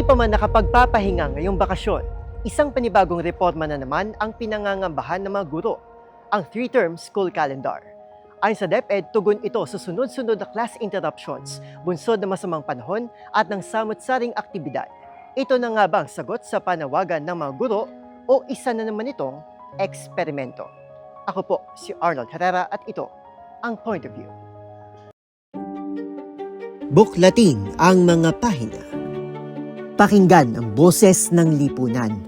pa man nakapagpapahinga ngayong bakasyon, isang panibagong reforma na naman ang pinangangambahan ng mga guro, ang 3-term school calendar. Ayon sa DepEd, tugon ito sa sunod-sunod na class interruptions, bunsod ng masamang panahon at ng samot-saring aktibidad. Ito na nga ba ang sagot sa panawagan ng mga guro o isa na naman itong eksperimento? Ako po si Arnold Herrera at ito ang Point of View. Buklating ang mga pahina. Pakinggan ang boses ng lipunan.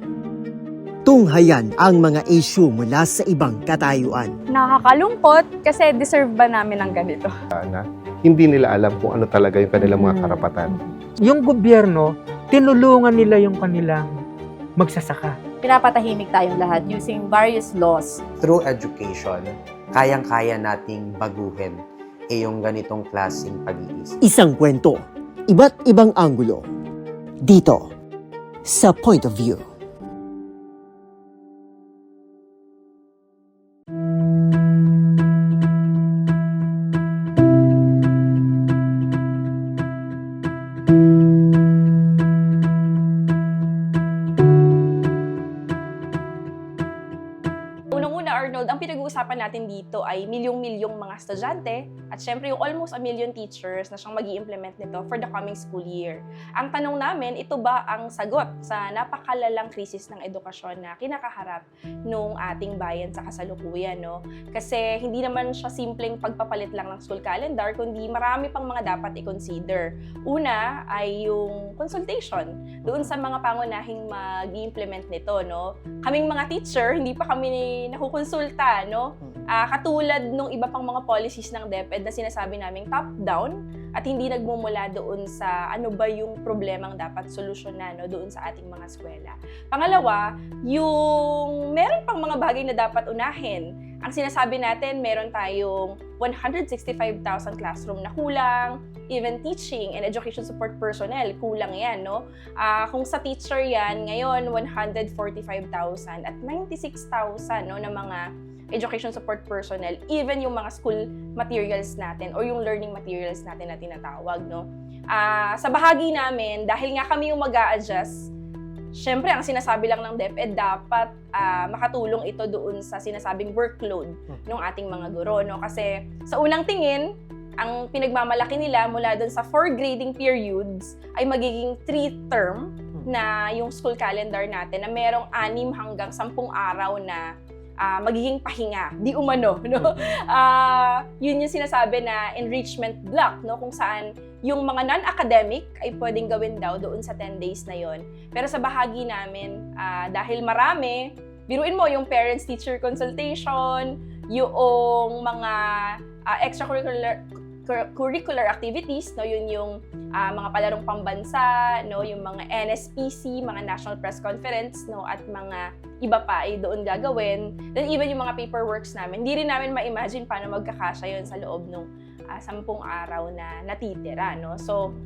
Tunghayan ang mga issue mula sa ibang katayuan. Nakakalungkot kasi deserve ba namin ng ganito? Na hindi nila alam kung ano talaga yung kanilang mga karapatan. Yung gobyerno, tinulungan nila yung kanilang magsasaka. Pinapatahimik tayong lahat using various laws. Through education, kayang-kaya nating baguhin yung ganitong klaseng pag-iisip. Isang kwento, iba't ibang anggulo. Dito, sa Point of View. Unang-una, Arnold, ang pinag-uusapan natin dito ay milyong-milyong mga estudyante at syempre yung almost 1 million teachers na siyang mag-i-implement nito for the coming school year. Ang tanong namin, ito ba ang sagot sa napakalalang krisis ng edukasyon na kinakaharap nung ating bayan sa kasalukuyan, no? Kasi hindi naman siya simpleng pagpapalit lang ng school calendar, kundi marami pang mga dapat i-consider. Una ay yung consultation doon sa mga pangunahing mag-i-implement nito, no? Kaming mga teacher, hindi pa kami nakukonsulta, no? Katulad nung iba pang mga policies ng DepEd na sinasabi naming top-down at hindi nagmumula doon sa ano ba yung problemang dapat solusyonan, no, doon sa ating mga eskwela. Pangalawa, yung meron pang mga bagay na dapat unahin. Ang sinasabi natin, meron tayong 165,000 classroom na kulang, even teaching and education support personnel, kulang yan, no? Kung sa teacher yan, ngayon 145,000 at 96,000, no, na mga education support personnel, even yung mga school materials natin or yung learning materials natin na tinatawag, no? Sa bahagi namin, dahil nga kami yung mag-a-adjust, syempre, ang sinasabi lang ng DepEd, dapat makatulong ito doon sa sinasabing workload ng ating mga guro, no? Kasi sa unang tingin, ang pinagmamalaki nila mula doon sa 4 grading periods ay magiging 3-term na yung school calendar natin na merong 6 hanggang 10 araw na magiging pahinga, di umano, no? Yun yung sinasabi na enrichment block, no? Kung saan yung mga non-academic ay pwedeng gawin daw doon sa 10 days na yon. Pero sa bahagi namin, dahil marami, biruin mo yung parents-teacher consultation, yung mga extracurricular activities, no? Yun yung mga palarong pambansa, no? Yung mga NSPC, mga National Press Conference, no? At mga iba pa ay doon gagawin. Then even yung mga paperworks namin, hindi rin namin ma-imagine paano magkakasya yun sa loob ng 10 araw na natitira, no? So,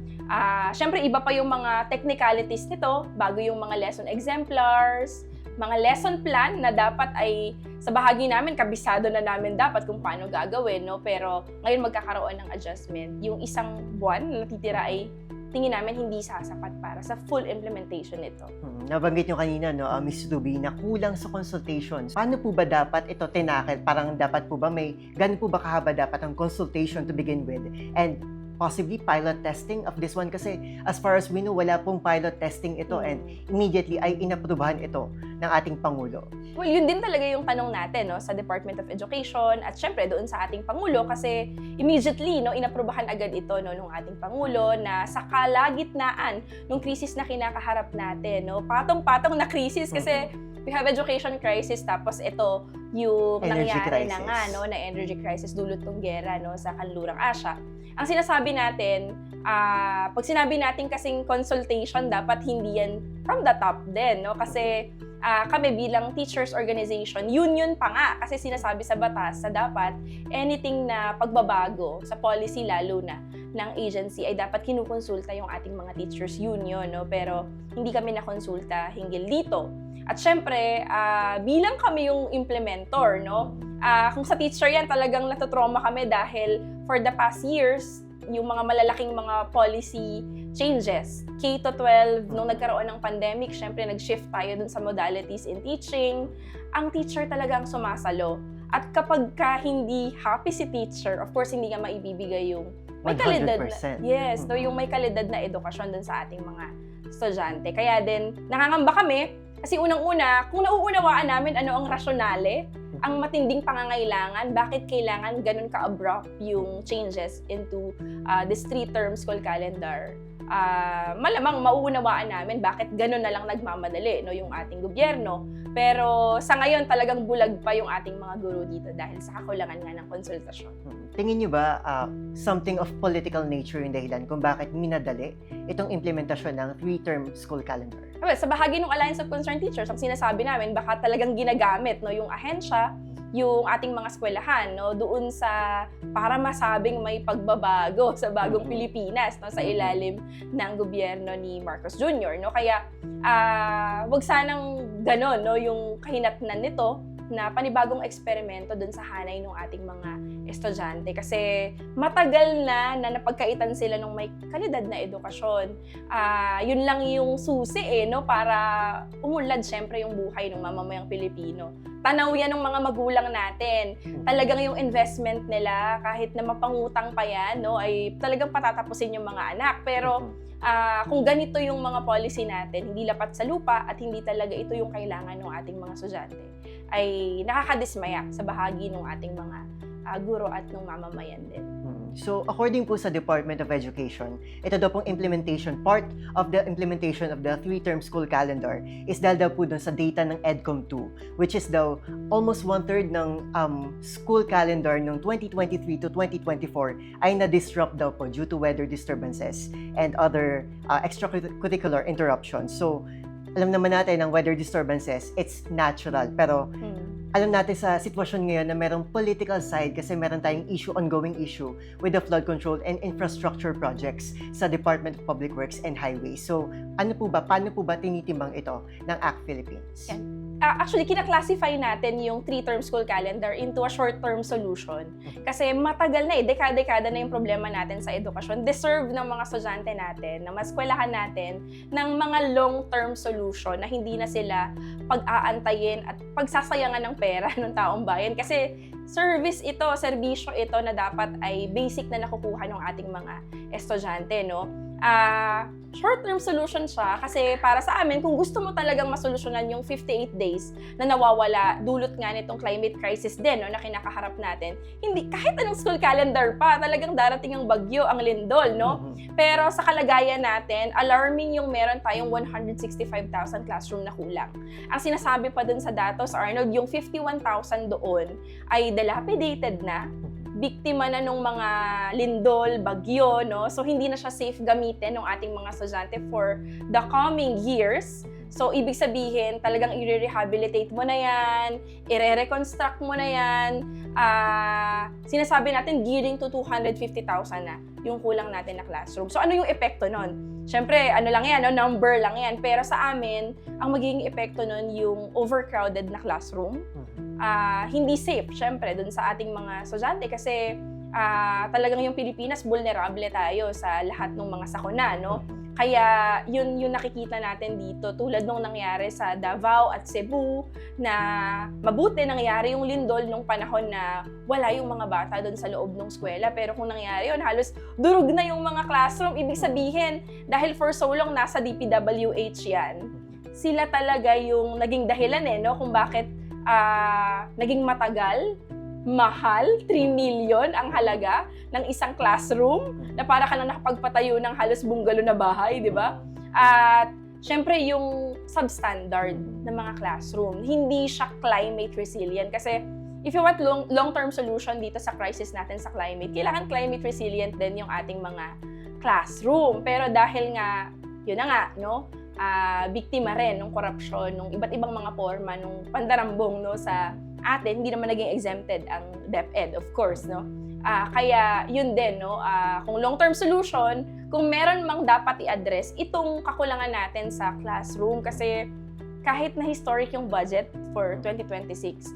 syempre iba pa yung mga technicalities nito, bago yung mga lesson exemplars, mga lesson plan na dapat ay sa bahagi namin, kabisado na namin dapat kung paano gagawin, no? Pero ngayon magkakaroon ng adjustment. Yung isang buwan na natitira ay tingin namin hindi sasapat para sa full implementation nito. Nabanggit nyo kanina, no, Ms. Ruby, na kulang sa consultations. Paano po ba dapat ito tinakil? Parang dapat po ba ganun po ba kahaba dapat ang consultation to begin with? And possibly pilot testing of this one kasi as far as we know, wala pong pilot testing ito and immediately ay inaprubahan ito ng ating Pangulo. Well, yun din talaga yung tanong natin, no, sa Department of Education at syempre doon sa ating Pangulo kasi immediately, no, inaprubahan agad ito, no, nung ating Pangulo na sa kalagitnaan ng krisis na kinakaharap natin, no, patong-patong na krisis kasi we have education crisis tapos ito yung Energy nangyari crisis. na nga, no, na energy crisis dulot ng gera, no, sa kanlurang Asya. Ang sinasabi natin, pag sinabi natin kasing consultation, dapat hindi yan from the top din, no? Kasi kami bilang teachers organization, union pa nga, kasi sinasabi sa batas sa dapat anything na pagbabago sa policy lalo na ng agency ay dapat kinukonsulta yung ating mga teachers union, no? Pero hindi kami nakonsulta hinggil dito. At syempre, bilang kami yung implementor, no? Kung sa teacher yan, talagang natotrauma kami dahil for the past years, yung mga malalaking mga policy changes. K-12, nung nagkaroon ng pandemic, syempre nag-shift tayo dun sa modalities in teaching. Ang teacher talagang sumasalo. At kapag ka hindi happy si teacher, of course, hindi nga maibibigay yung may kalidad na, 100%. yes, no, yung may kalidad na edukasyon dun sa ating mga estudyante. Kaya din, nakangamba kami, kasi unang-una, kung nauunawaan namin ano ang rasyonale, ang matinding pangangailangan, bakit kailangan ganun ka-abrupt yung changes into this 3-term school calendar. Malamang mauunawaan namin bakit ganun na lang nagmamadali no, yung ating gobyerno. Pero sa ngayon talagang bulag pa yung ating mga guro dito dahil sa kakulangan nga ng konsultasyon. Tingin niyo ba something of political nature yung dahilan kung bakit minadali itong implementasyon ng 3-term school calendar? Well, sa bahagi ng Alliance of Concerned Teachers, ang sinasabi namin, baka talagang ginagamit no, yung ahensya, yung ating mga eskwelahan no, doon sa para masabing may pagbabago sa bagong Pilipinas no, sa ilalim ng gobyerno ni Marcos Jr. No? Kaya wag sanang ganon no, yung kahinatnan nito na panibagong eksperimento dun sa hanay ng ating mga estudyante kasi matagal na napagkaitan sila ng may kalidad na edukasyon. Yun lang yung susi no, para umunlad syempre yung buhay ng mamamayang Pilipino. Tanaw yan ng mga magulang natin. Talagang yung investment nila, kahit na mapangutang pa yan, no, ay talagang patatapusin yung mga anak. Pero kung ganito yung mga policy natin, hindi lapat sa lupa at hindi talaga ito yung kailangan ng ating mga estudyante, ay nakakadismaya sa bahagi ng ating mga guro at ng mamamayan din. So, according po sa Department of Education, ito daw pong part of the implementation of the 3-term school calendar is dahil daw po dun sa data ng EDCOM 2, which is daw almost 1/3 ng school calendar ng 2023 to 2024 ay na-disrupt daw po due to weather disturbances and other extracurricular interruptions. So, alam naman natin ng weather disturbances, it's natural, pero alam natin sa sitwasyon ngayon na merong political side kasi meron tayong ongoing issue with the flood control and infrastructure projects sa Department of Public Works and Highways. So, paano po ba tinitimbang ito ng ACT Philippines? Yan. Actually, kinaklasify natin yung 3-term school calendar into a short-term solution. Kasi matagal na dekada-dekada na yung problema natin sa edukasyon. Deserve ng mga estudyante natin, ng mga eskwelahan natin, ng mga long-term solution na hindi na sila pag-aantayin at pagsasayangan ng pera ng taong bayan. Kasi service ito, serbisyo ito na dapat ay basic na nakukuha ng ating mga estudyante, no? Short-term solution siya kasi para sa amin, kung gusto mo talagang masolusyonan yung 58 days na nawawala, dulot nga nitong climate crisis din no, na kinakaharap natin, hindi, kahit anong school calendar pa, talagang darating ang bagyo, ang lindol, no? Pero sa kalagayan natin, alarming yung meron tayong 165,000 classroom na kulang. Ang sinasabi pa dun sa datos, Arnold, yung 51,000 doon ay dilapidated na, biktima na ng mga lindol, bagyo, no? So, hindi na siya safe gamitin ng ating mga estudyante for the coming years. So, ibig sabihin, talagang i-rehabilitate mo na yan, i-reconstruct mo na yan. Sinasabi natin, gearing to 250,000 na yung kulang natin na classroom. So, ano yung epekto nun? Siyempre, ano lang yan, no? Number lang yan. Pero sa amin, ang magiging epekto nun yung overcrowded na classroom. Hindi safe, syempre, dun sa ating mga estudyante kasi talagang yung Pilipinas, vulnerable tayo sa lahat ng mga sakuna, no? Kaya yun yung nakikita natin dito, tulad nung nangyari sa Davao at Cebu, na mabuti nangyari yung lindol nung panahon na wala yung mga bata doon sa loob ng eskwela. Pero kung nangyari yun, halos durog na yung mga classroom. Ibig sabihin, dahil for so long nasa DPWH yan, sila talaga yung naging dahilan no, kung bakit naging matagal, mahal, 3 million ang halaga ng isang classroom na para ka na nakapagpatayo ng halos bungalow na bahay, di ba? At syempre yung substandard ng mga classroom, hindi siya climate resilient kasi if you want long-term solution dito sa crisis natin sa climate, kailangan climate resilient din yung ating mga classroom. Pero dahil nga, yun na nga, no? Biktima rin ng korupsyon, ng iba't ibang mga forma, ng pandarambong no, sa atin, hindi naman naging exempted ang DepEd, of course, no? Kaya yun din, no? Kung long-term solution, kung meron mang dapat i-address, itong kakulangan natin sa classroom kasi kahit na historic yung budget for 2026,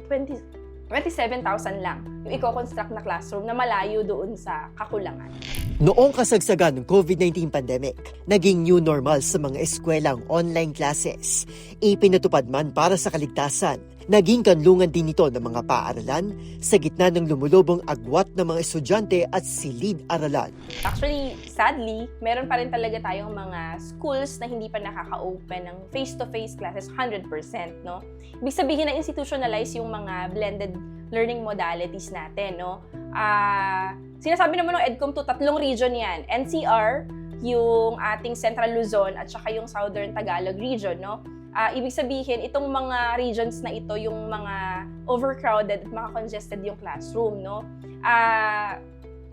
27,000 lang yung i-construct na classroom na malayo doon sa kakulangan. Noong kasagsagan ng COVID-19 pandemic, naging new normal sa mga eskwelang online classes. Ipinatupad man para sa kaligtasan, naging kanlungan din ito ng mga paaralan sa gitna ng lumulubong agwat ng mga estudyante at silid-aralan. Actually, sadly, meron pa rin talaga tayong mga schools na hindi pa nakaka-open ng face-to-face classes 100%, no? Ibig sabihin na institutionalize yung mga blended learning modalities natin, no? Sinasabi naman ng EDCOM to 3 region yan. NCR, yung ating Central Luzon, at saka yung Southern Tagalog region, no? Ibig sabihin, itong mga regions na ito, yung mga overcrowded at mga congested yung classroom, no?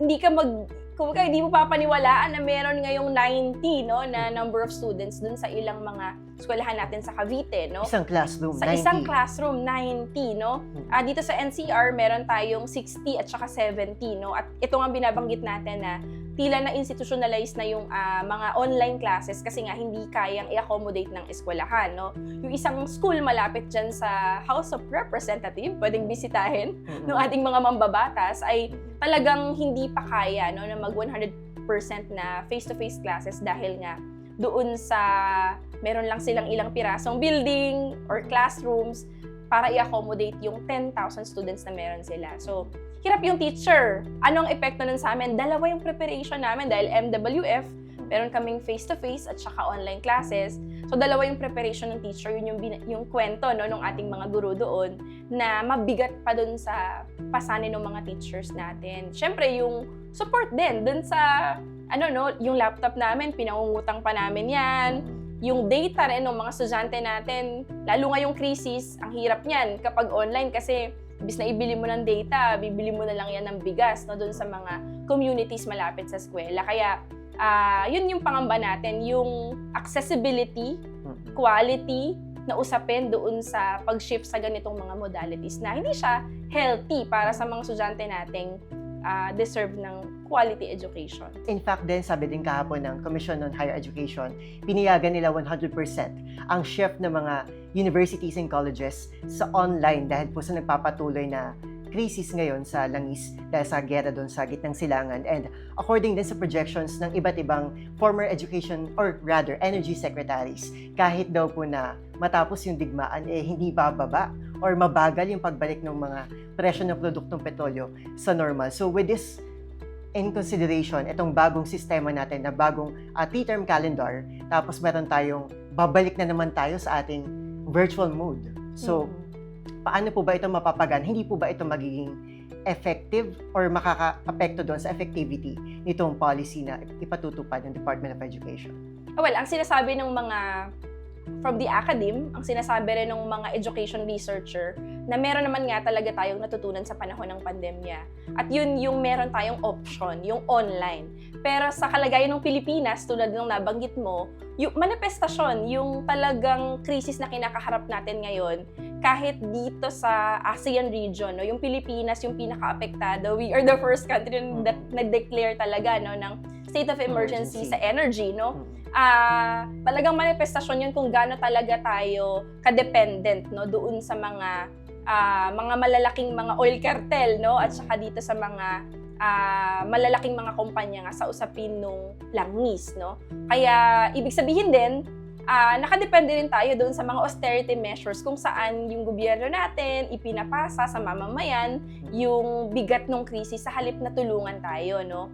Hindi mo papaniwalaan na meron ngayong 90, no, na number of students dun sa ilang mga eskwelahan natin sa Cavite, no? Isang classroom, Sa 90. isang classroom, 90, no? Dito sa NCR, meron tayong 60 at saka 70, no? At ito nga binabanggit natin na tila na institutionalize na yung mga online classes kasi nga hindi kayang i-accommodate ng eskwelahan, no? Yung isang school malapit dyan sa House of Representative, pwedeng bisitahin ng ating mga mambabatas, ay talagang hindi pa kaya, no, na mag 100% na face-to-face classes dahil nga doon sa meron lang silang ilang pirasong building or classrooms para i-accommodate yung 10,000 students na meron sila. So, hirap yung teacher. Anong epekto nun sa amin? Dalawa yung preparation namin dahil MWF, meron kaming face-to-face at saka online classes. So, dalawa yung preparation ng teacher. Yun yung kwento, no, ng ating mga guro doon na mabigat pa doon sa pasanin ng mga teachers natin. Siyempre, yung support din doon sa, yung laptop namin, pinangungutang pa namin yan. Yung data rin ng mga estudyante natin, lalo ngayong crisis, ang hirap niyan kapag online kasi imbis na ibili mo ng data, bibili mo na lang yan ng bigas, no, doon sa mga communities malapit sa eskwela. Kaya, yun yung pangamba natin, yung accessibility, quality na usapin doon sa pag-shift sa ganitong mga modalities na hindi siya healthy para sa mga estudyante nating deserve ng quality education. In fact din, sabi din kahapon ng Commission on Higher Education, piniyagan nila 100% ang shift ng mga universities and colleges sa online dahil po sa nagpapatuloy na crisis ngayon sa langis dahil sa gera doon sa gitnang silangan. And according din sa projections ng iba't ibang former education or rather energy secretaries, kahit daw po na matapos yung digmaan, hindi bababa or mabagal yung pagbalik ng mga presyo ng produktong petrolyo sa normal. So with this in consideration, itong bagong sistema natin na bagong three-term calendar, tapos meron tayong babalik na naman tayo sa ating virtual mode. So, paano po ba ito mapapagan? Hindi po ba ito magiging effective or makaka-apekto doon sa effectivity nitong policy na ipatutupad ng Department of Education? Well, ang sinasabi ng mga from the academe, ang sinasabi rin ng mga education researcher na meron naman nga talaga tayong natutunan sa panahon ng pandemya. At yun yung meron tayong option, yung online. Pero sa kalagayan ng Pilipinas, tulad ng nabanggit mo, yung manifestasyon, yung talagang krisis na kinakaharap natin ngayon, kahit dito sa ASEAN region, no, yung Pilipinas yung pinaka-apektado. We are the first country that nag-declare talaga, no, ng state of emergency sa energy, no? Talagang manifestasyon yun kung gaano talaga tayo kadependent, no, doon sa mga malalaking mga oil cartel, no, at saka dito sa mga malalaking mga kumpanya nga sa usapin ng langis, no. Kaya ibig sabihin din, nakadepende rin tayo doon sa mga austerity measures kung saan yung gobyerno natin ipinapasa sa mamamayan yung bigat ng krisis sa halip na tulungan tayo, no.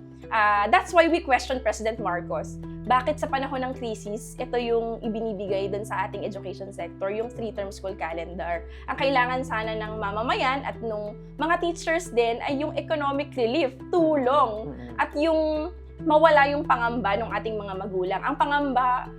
That's why we question President Marcos. Bakit sa panahon ng krisis, ito yung ibinibigay dun sa ating education sector, yung 3-term school calendar. Ang kailangan sana ng mamamayan at nung mga teachers din ay yung economic relief, tulong, at yung mawala yung pangamba ng ating mga magulang. Ang pangamba,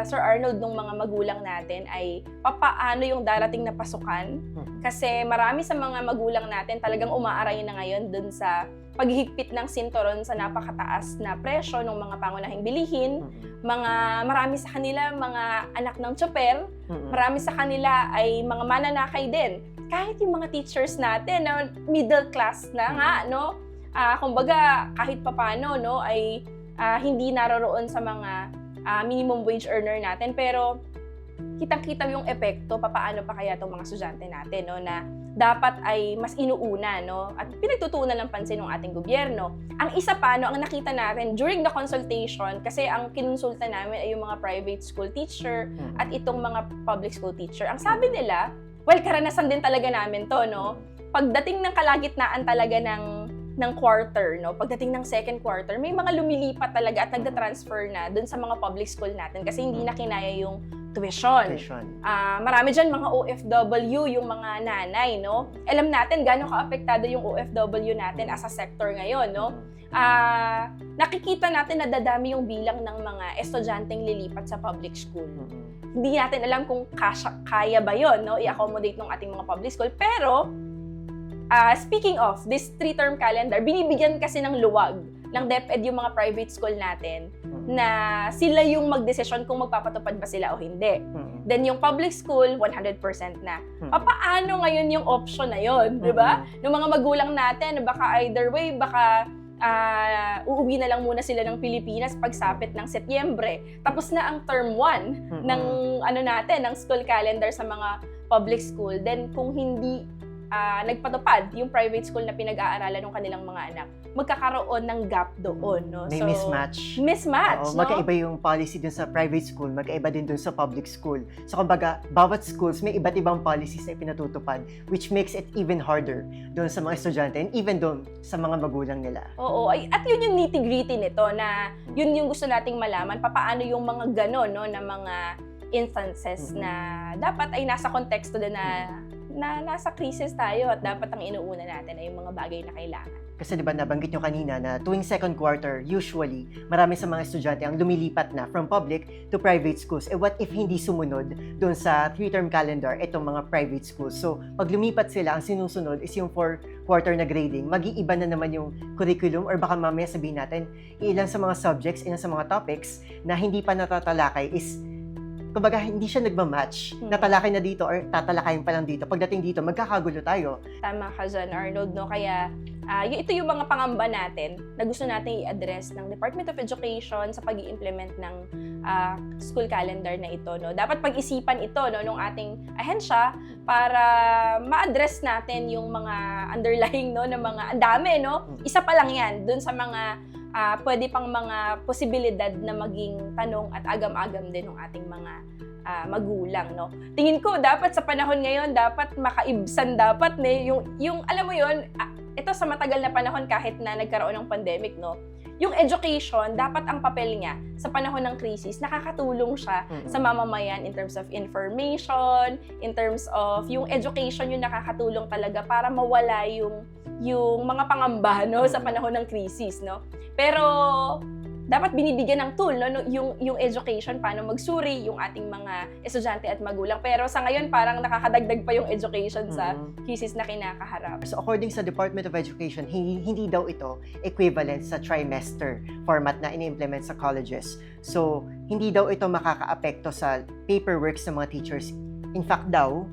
Sir Arnold, ng mga magulang natin ay papaano yung darating na pasukan. Kasi marami sa mga magulang natin talagang umaaray na ngayon dun sa paghihigpit ng sinturon sa napakataas na presyo ng mga pangunahing bilihin. Marami sa kanila mga anak ng tsoper, marami sa kanila ay mga mananakay din. Kahit yung mga teachers natin na middle class na nga, no? Kumbaga kahit papano, no, ay hindi naroroon sa mga minimum wage earner natin, pero kitang-kita yung epekto papaano pa kaya itong mga estudyante natin, no, na dapat ay mas inuuna, no? At pinagtutuunan ng pansin ng ating gobyerno. Ang isa pa, no, ang nakita natin during the consultation, kasi ang kinonsulta namin ay yung mga private school teacher at itong mga public school teacher. Ang sabi nila, well, karanasan din talaga namin to, no? Pagdating ng kalagitnaan talaga ng quarter, no? Pagdating ng second quarter, may mga lumilipat talaga at nagda-transfer na dun sa mga public school natin kasi hindi na kinaya yung tuition. Marami dyan mga OFW, yung mga nanay, no? Alam natin gano'ng kaapektado yung OFW natin as a sector ngayon, no? Nakikita natin na dadami yung bilang ng mga estudyanteng lilipat sa public school. Hindi natin alam kung kaya ba yun, no? I-accommodate ng ating mga public school. Pero, speaking of this 3-term calendar, binibigyan kasi ng luwag ng DepEd yung mga private school natin na sila yung magdesisyon kung magpapatupad ba sila o hindi. Then yung public school, 100% na. Paano ngayon yung option na yun, di ba? Ng mga magulang natin, baka either way, baka uuwi na lang muna sila ng Pilipinas pagsapit ng Setyembre. Tapos na ang term 1 ng ng school calendar sa mga public school. Then kung hindi nagpatupad yung private school na pinag-aaralan ng kanilang mga anak, magkakaroon ng gap doon, no? May mismatch. Mismatch, Oo, no? magkaiba yung policy dun sa private school, magkaiba din dun sa public school. So kumbaga, bawat schools may iba't ibang policies na pinatutupad, which makes it even harder dun sa mga estudyante and even dun sa mga magulang nila. Oo, at yun yung nitty-gritty nito na yun yung gusto nating malaman, papaano yung mga gano'n, no, na mga instances na dapat ay nasa konteksto din na nasa crisis tayo at dapat ang inuuna natin ay yung mga bagay na kailangan. Kasi diba nabanggit nyo kanina na tuwing second quarter, usually, marami sa mga estudyante ang lumilipat na from public to private schools. What if hindi sumunod dun sa 3-term calendar itong mga private schools? So, pag lumipat sila, ang sinusunod is yung 4-quarter na grading. Mag-iiba na naman yung curriculum or baka mamaya sabihin natin, ilan sa mga subjects, ilan sa mga topics na hindi pa natatalakay is kumbaga, hindi siya nagmamatch. Natalakay na dito or tatalakayin pa lang dito. Pagdating dito, magkakagulo tayo. Tama ka dyan, Arnold, no? Kaya, ito yung mga pangamba natin na gusto natin i-address ng Department of Education sa pag-i-implement ng school calendar na ito, no? Dapat pag-isipan ito, no, nung ating ahensya para ma-address natin yung mga underlying, no, na mga, ang dami, no? Isa pa lang yan, dun sa mga pwede pang mga posibilidad na maging tanong at agam-agam din ng ating mga magulang, no? Tingin ko, dapat sa panahon ngayon, dapat makaibsan dapat, yung alam mo yun, ito sa matagal na panahon kahit na nagkaroon ng pandemic, no? Yung education, dapat ang papel niya sa panahon ng krisis, nakakatulong siya sa mamamayan in terms of information, in terms of yung education yung nakakatulong talaga para mawala yung mga pangamba, no, sa panahon ng krisis, no? Pero dapat binibigyan ng tool, no, yung education, paano magsuri yung ating mga estudyante at magulang. Pero sa ngayon, parang nakakadagdag pa yung education sa krisis na kinakaharap. So according sa Department of Education, hindi daw ito equivalent sa trimester format na ini-implement sa colleges. So hindi daw ito makakaapekto sa paperwork ng mga teachers. In fact daw,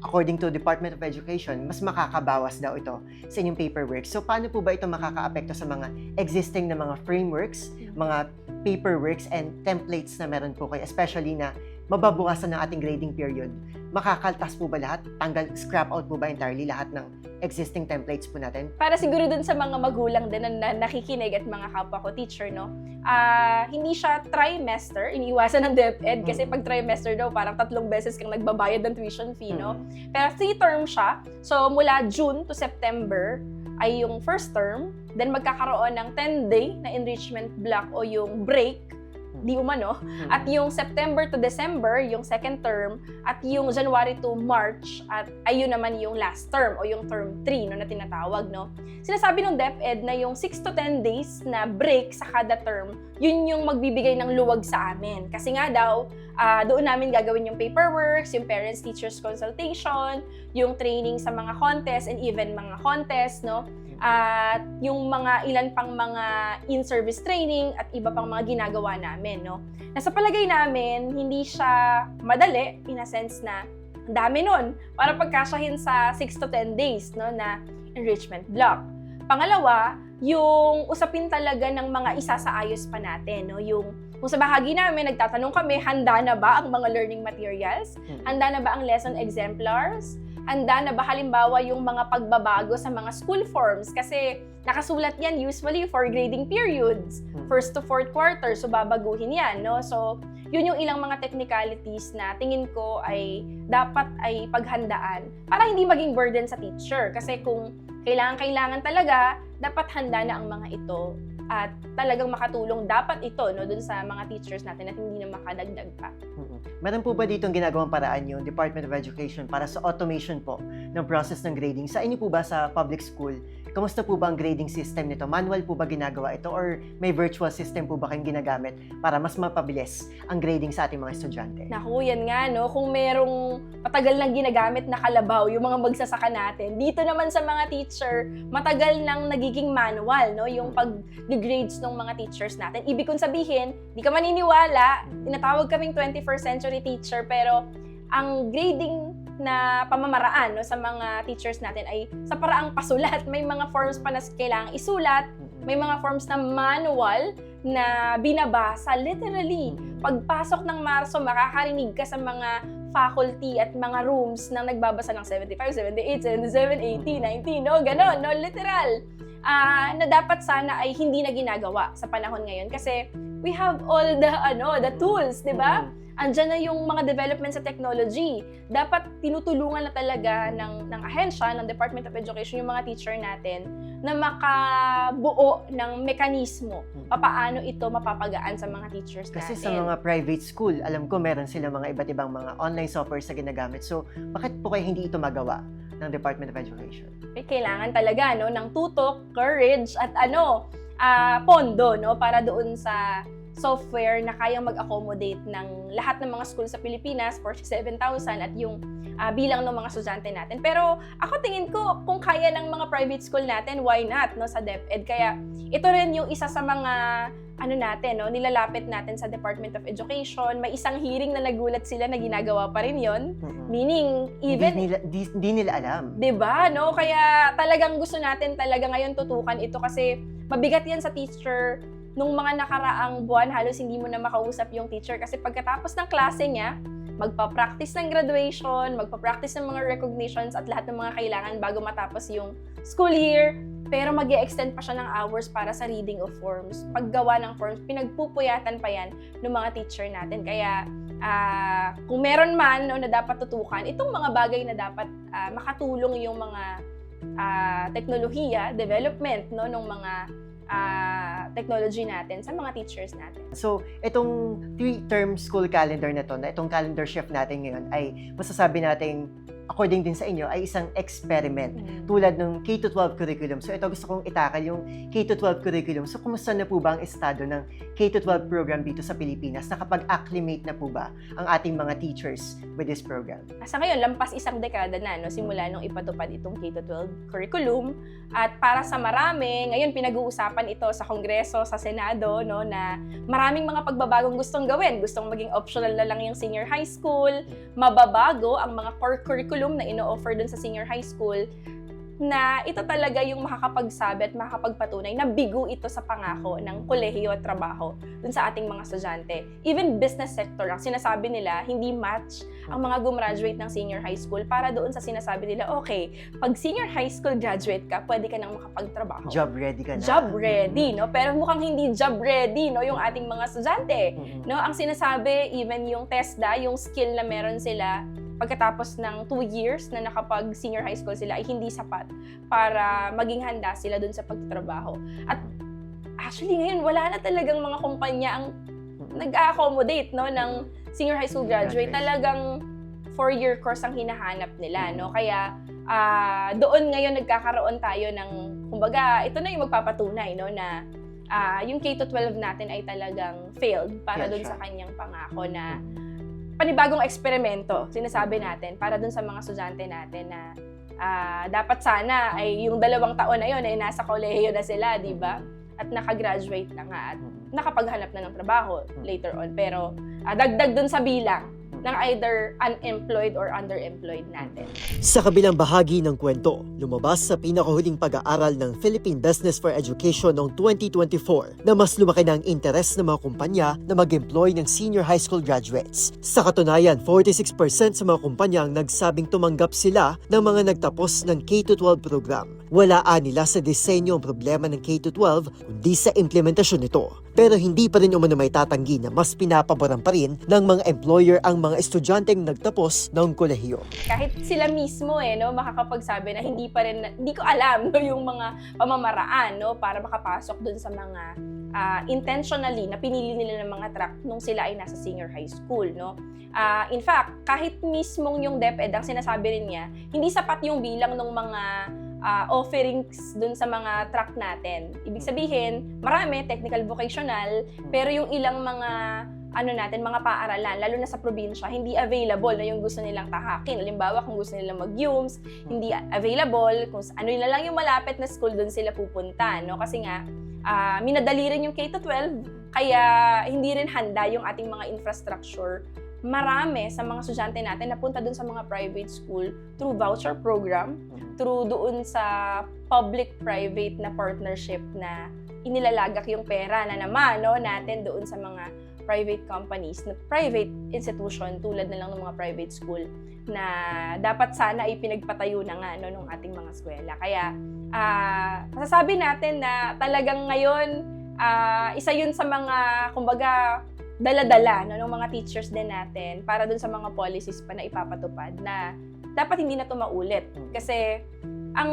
according to Department of Education, mas makakabawas daw ito sa inyong paperwork. So, paano po ba ito makakaapekto sa mga existing na mga frameworks, mga paperworks, and templates na meron po kayo, especially na mababawasan ng ating grading period? Makakaltas po ba lahat? Scrap out po ba entirely lahat ng existing templates po natin? Para siguro dun sa mga magulang din na nakikinig at mga kapwa ko teacher, no? Hindi siya trimester, iniiwasan ng DepEd kasi pag trimester daw parang 3 beses kang nagbabayad ng tuition fee, no? Pero 3-term siya. So mula June to September ay yung first term, then magkakaroon ng 10-day na enrichment block o yung break, di umano, at yung September to December, yung second term, at yung January to March, at ayun naman yung last term o yung term 3, no, na tinatawag, no. Sinasabi ng DepEd na yung 6 to 10 days na break sa kada term, yun yung magbibigay ng luwag sa amin. Kasi nga daw, doon namin gagawin yung paperworks, yung parents-teachers consultation, yung training sa mga contest and even mga contest, no. At yung mga ilan pang mga in-service training at iba pang mga ginagawa namin, no. Nasa palagay namin, hindi siya madali in a sense na ang dami nun para pagkasyahin sa 6 to 10 days, no, na enrichment block. Pangalawa, yung usapin talaga ng mga isasaayos pa natin, no, yung kung sa bahagi namin, nagtatanong kami, handa na ba ang mga learning materials? Handa na ba ang lesson exemplars? handa na ba halimbawa yung mga pagbabago sa mga school forms? Kasi nakasulat yan usually for grading periods, first to fourth quarter, so babaguhin yan, no? So, yun yung ilang mga technicalities na tingin ko ay dapat ay paghandaan para hindi maging burden sa teacher. Kasi kung kailangan talaga, dapat handa na ang mga ito at talagang makatulong dapat ito, no, dun sa mga teachers natin at hindi na makadagdag pa. Meron po ba ditong ginagawang paraan yung Department of Education para sa automation po ng process ng grading? Sa inyo po ba sa public school, kamusta po ba ang grading system nito? Manual po ba ginagawa ito or may virtual system po ba kayong ginagamit para mas mapabilis ang grading sa ating mga estudyante? Naku, yan nga, no? Kung merong matagal nang ginagamit na kalabaw, yung mga magsasaka natin, dito naman sa mga teacher, matagal nang nagiging manual, no? Yung pag-grades ng mga teachers natin. Ibig kong sabihin, di ka maniniwala, tinatawag kaming 21st century teacher, pero ang grading na pamamaraan, no, sa mga teachers natin ay sa paraang pasulat. May mga forms pa na kailangang isulat, may mga forms na manual na binabasa. Literally, pagpasok ng Marso, makakarinig ka sa mga faculty at mga rooms na nagbabasa ng 75, 78, 77, 80, 90, no? Ganon, no? Literal. Na dapat sana ay hindi na ginagawa sa panahon ngayon kasi we have all the tools, di ba? Andyan na yung mga development sa technology. Dapat tinutulungan na talaga ng ahensya, ng Department of Education, yung mga teacher natin na makabuo ng mekanismo paano ito mapapagaan sa mga teachers natin. Kasi sa mga private school, alam ko meron sila mga iba't ibang mga online software sa ginagamit. So, bakit po kaya hindi ito magawa ng Department of Education? Kailangan talaga, no, ng tutok, courage, at pondo, no, para doon sa software na kayang mag-accommodate ng lahat ng mga school sa Pilipinas, 47,000 at yung bilang ng mga estudyante natin. Pero ako tingin ko, kung kaya ng mga private school natin, why not, no, sa DepEd? Kaya ito rin yung isa sa mga natin, no, nilalapit natin sa Department of Education. May isang hearing na nagulat sila na ginagawa pa rin yon. Meaning, even Hindi nila alam. 'di ba, no? Kaya talagang gusto natin talaga ngayon tutukan ito kasi mabigat 'yan sa teacher. Nung mga nakaraang buwan, halos hindi mo na makausap yung teacher kasi pagkatapos ng klase niya, magpa-practice ng graduation, magpa-practice ng mga recognitions at lahat ng mga kailangan bago matapos yung school year. Pero mag-e-extend pa siya ng hours para sa reading of forms. Paggawa ng forms, pinagpupuyatan pa yan ng mga teacher natin. Kaya kung meron man, no, na dapat tutukan, itong mga bagay na dapat makatulong yung mga teknolohiya, development, no, ng mga technology natin sa mga teachers natin. So, itong 3-term school calendar na to, na itong calendar shift natin ngayon ay masasabi natin according din sa inyo, ay isang experiment tulad ng K-12 curriculum. So ito gusto kong itakal yung K-12 curriculum. So kumusta na po ba ang estado ng K-12 program dito sa Pilipinas? Nakapag-acclimate na po ba ang ating mga teachers with this program? Sa ngayon, lampas isang dekada na, no, simula nung ipatupad itong K-12 curriculum. At para sa marami, ngayon pinag-uusapan ito sa Kongreso, sa Senado, no, na maraming mga pagbabagong gustong gawin. Gustong maging optional na lang yung senior high school, mababago ang mga core curriculum na ino-offer dun sa senior high school, na ito talaga yung makakapagsabi at makakapagpatunay na bigo ito sa pangako ng kolehiyo at trabaho dun sa ating mga estudyante. Even business sector, ang sinasabi nila, hindi match ang mga gumraduate ng senior high school para doon sa sinasabi nila, okay, pag senior high school graduate ka, pwede ka nang makapagtrabaho. Job ready ka na. Job ready, no? Pero mukhang hindi job ready, no, yung ating mga estudyante. No, ang sinasabi, even yung TESDA, yung skill na meron sila pagkatapos ng 2 years na nakapag senior high school sila ay hindi sapat para maging handa sila dun sa pagtatrabaho. At actually ngayon wala na talagang mga kumpanya ang nag-accommodate, no, ng senior high school graduate. Talagang 4-year course ang hinahanap nila, no. Kaya doon ngayon nagkakaroon tayo ng, kumbaga, ito na yung magpapatunay, no, na yung K-12 natin ay talagang failed para dun sa kanyang pangako na panibagong eksperimento, sinasabi natin, para dun sa mga estudyante natin na dapat sana ay yung 2 taon na yun ay nasa kolehiyo na sila, di ba? At nakagraduate na nga at nakapaghanap na ng trabaho later on. Pero dagdag dun sa bilang, ng either unemployed or underemployed natin. Sa kabilang bahagi ng kwento, lumabas sa pinakahuling pag-aaral ng Philippine Business for Education noong 2024 na mas lumaki na ang interes ng mga kumpanya na mag-employ ng senior high school graduates. Sa katunayan, 46% sa mga kumpanya ang nagsabing tumanggap sila ng mga nagtapos ng K-12 program. Walaan nila sa disenyo ang problema ng K-12 kundi sa implementasyon nito. Pero hindi pa rin umano may tatanggi na mas pinapaboran pa rin ng mga employer ang mga estudyanteng nagtapos ng kolehiyo. Kahit sila mismo makakapagsabi na hindi ko alam yung mga pamamaraan para makapasok dun sa mga intentionally na pinili nila ng mga track nung sila ay nasa senior high school. In fact, kahit mismong yung DepEd, ang sinasabi rin niya, hindi sapat yung bilang ng mga offerings dun sa mga track natin. Ibig sabihin, marami, technical, vocational, pero yung ilang mga mga paaralan, lalo na sa probinsya, hindi available na yung gusto nilang tahakin. Halimbawa, kung gusto nilang mag-UMS, hindi available, kung ano na lang yung malapit na school, dun sila pupunta. Kasi nga, minadali rin yung K-12, kaya hindi rin handa yung ating mga infrastructure. Marami sa mga estudyante natin napunta dun sa mga private school through voucher program, through doon sa public-private na partnership na inilalagak yung pera na naman natin doon sa mga private companies, na private institution tulad na lang ng mga private school na dapat sana ay pinagpatayo na nga ng ating mga eskwela. Kaya masasabi natin na talagang ngayon isa yun sa mga kumbaga dala-dala ng mga teachers din natin para dun sa mga policies pa na ipapatupad na dapat hindi na ito maulit. Kasi ang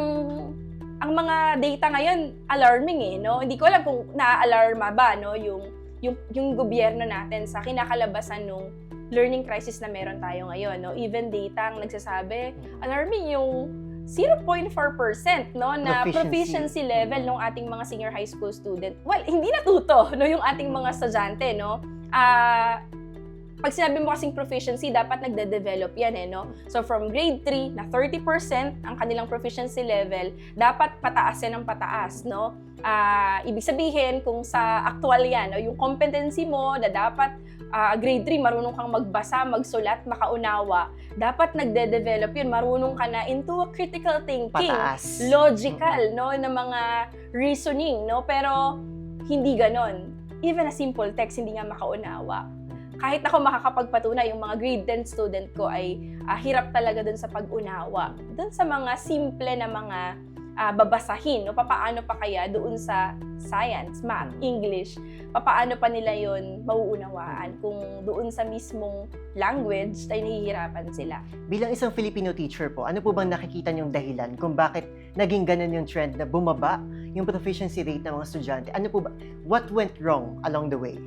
mga data ngayon alarming Hindi ko alam kung na-alarma ba yung gobyerno natin sa kinakalabasan ng learning crisis na meron tayo ngayon. Even data ang nagsasabi, alarming yung 0.4% na proficiency level ng ating mga senior high school student. Well, hindi natuto yung ating mga estudyante. Pag sinabi mo kasing proficiency, dapat nagde-develop yan So from grade 3 na 30% ang kanilang proficiency level, dapat pataas yan ng pataas, ibig sabihin kung sa actual yan, yung competency mo na dapat grade 3 marunong kang magbasa, magsulat, makaunawa, dapat nagde-develop yun, marunong ka na into a critical thinking, Pataas. logical, na mga reasoning, pero hindi ganon. Even a simple text, hindi nga makaunawa. Kahit ako makakapagpatunay, yung mga grade 10 student ko ay hirap talaga dun sa pag-unawa. Dun sa mga simple na mga babasahin, papaano pa kaya doon sa science, math, English, papaano pa nila yon mauunawaan kung doon sa mismong language ay nahihirapan sila. Bilang isang Filipino teacher po, ano po bang nakikita niyong dahilan kung bakit naging ganun yung trend na bumaba yung proficiency rate ng mga estudyante? Ano po ba? What went wrong along the way?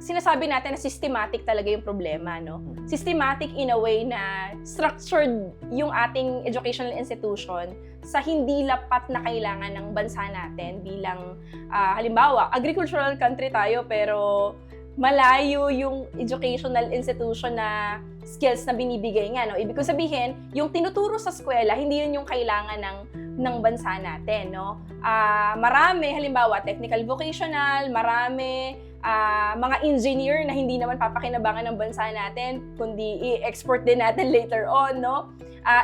Sinasabi natin na systematic talaga yung problema, Systematic in a way na structured yung ating educational institution sa hindi lapat na kailangan ng bansa natin bilang, halimbawa, agricultural country tayo pero malayo yung educational institution na skills na binibigay nga, Ibig ko sabihin, yung tinuturo sa eskwela, hindi yun yung kailangan ng bansa natin, Marami, halimbawa, technical vocational, marami, mga engineer na hindi naman papakinabangan ng bansa natin, kundi i-export din natin later on,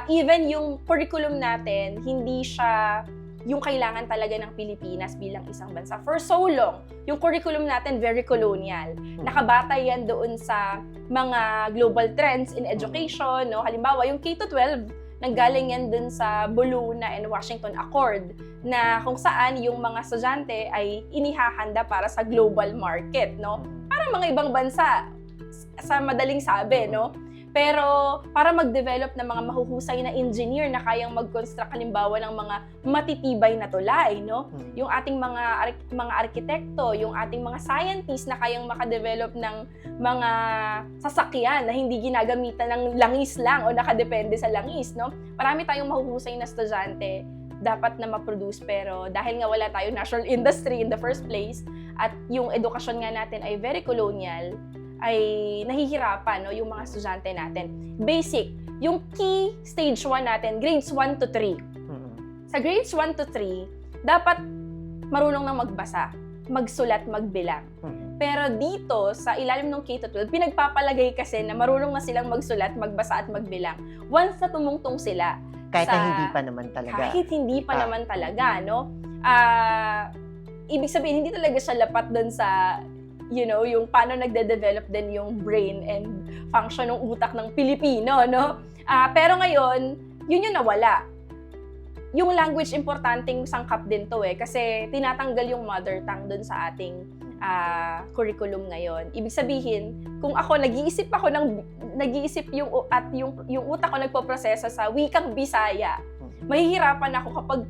Even yung curriculum natin, hindi siya yung kailangan talaga ng Pilipinas bilang isang bansa. For so long, yung curriculum natin very colonial. Nakabatay yan doon sa mga global trends in education, Halimbawa, yung K-12, nanggaling yan dun sa Bologna and Washington Accord na kung saan yung mga estudyante ay inihahanda para sa global market, Para mga ibang bansa, sa madaling sabi, Pero para mag-develop ng mga mahuhusay na engineer na kayang mag-construct halimbawa ng mga matitibay na tulay, Yung ating mga arkitekto, yung ating mga scientists na kayang makadevelop ng mga sasakyan na hindi ginagamitan ng langis lang o nakadepende sa langis, Marami tayong mahuhusay na estudyante dapat na ma-produce pero dahil nga wala tayong national industry in the first place at yung edukasyon nga natin ay very colonial, ay nahihirapan yung mga estudyante natin. Basic, yung key stage 1 natin, grades 1 to 3. Sa grades 1 to 3, dapat marunong nang magbasa. magsulat, magbilang. Mhm. Pero dito, sa ilalim ng K-12, pinagpapalagay kasi na marunong na silang magsulat, magbasa at magbilang. Once na tumungtong sila, Kahit na sa- hindi pa naman talaga. kahit hindi pa naman talaga, no? Ibig sabihin, hindi talaga siya lapat dun sa, yung paano nagde-develop din yung brain and function ng utak ng Pilipino, no? Pero ngayon, yun yung nawala. Yung language, importanteng sangkap din to kasi tinatanggal yung mother tongue dun sa ating curriculum ngayon. Ibig sabihin, kung ako nag-iisip yung utak ko nagpoproseso sa wikang Bisaya, mahihirapan ako kapag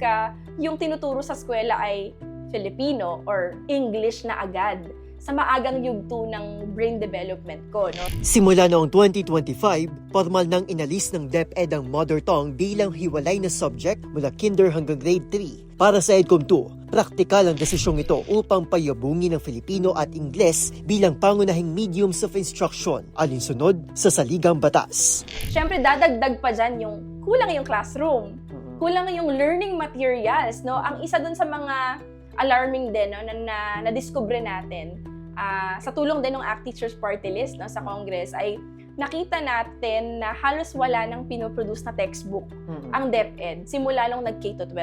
yung tinuturo sa eskwela ay Filipino or English na agad sa maagang yugto ng brain development ko, no? Simula noong 2025, formal nang inalis ng DepEd ang mother tongue bilang hiwalay na subject mula kinder hanggang grade 3. Para sa EDCOM 2, praktikal ang desisyong ito upang payabungin ang Filipino at Ingles bilang pangunahing mediums of instruction, alinsunod sa saligang batas. Siyempre, dadagdag pa dyan yung kulang yung classroom, kulang yung learning materials, no? Ang isa dun sa mga alarming din, no, na nadiskubre natin, sa tulong din ng ACT Teachers Party List, no, sa Congress, ay nakita natin na halos wala nang pinoproduce na textbook ang DepEd simula nung nag-K-12.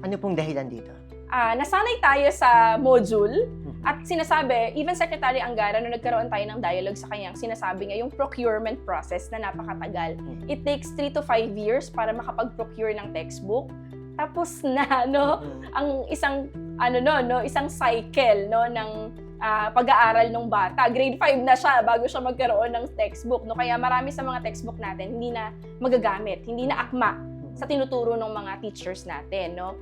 Ano pong dahilan dito? Nasanay tayo sa module at sinasabi, even Secretary Angara, nung nagkaroon tayo ng dialogue sa kanya, sinasabi nga yung procurement process na napakatagal. It takes 3 to 5 years para makapag-procure ng textbook. Tapos na, no, ang isang isang cycle, no, ng pag-aaral ng bata. Grade 5 na siya bago siya magkaroon ng textbook, no. Kaya marami sa mga textbook natin hindi na magagamit, hindi na akma sa tinuturo ng mga teachers natin, no.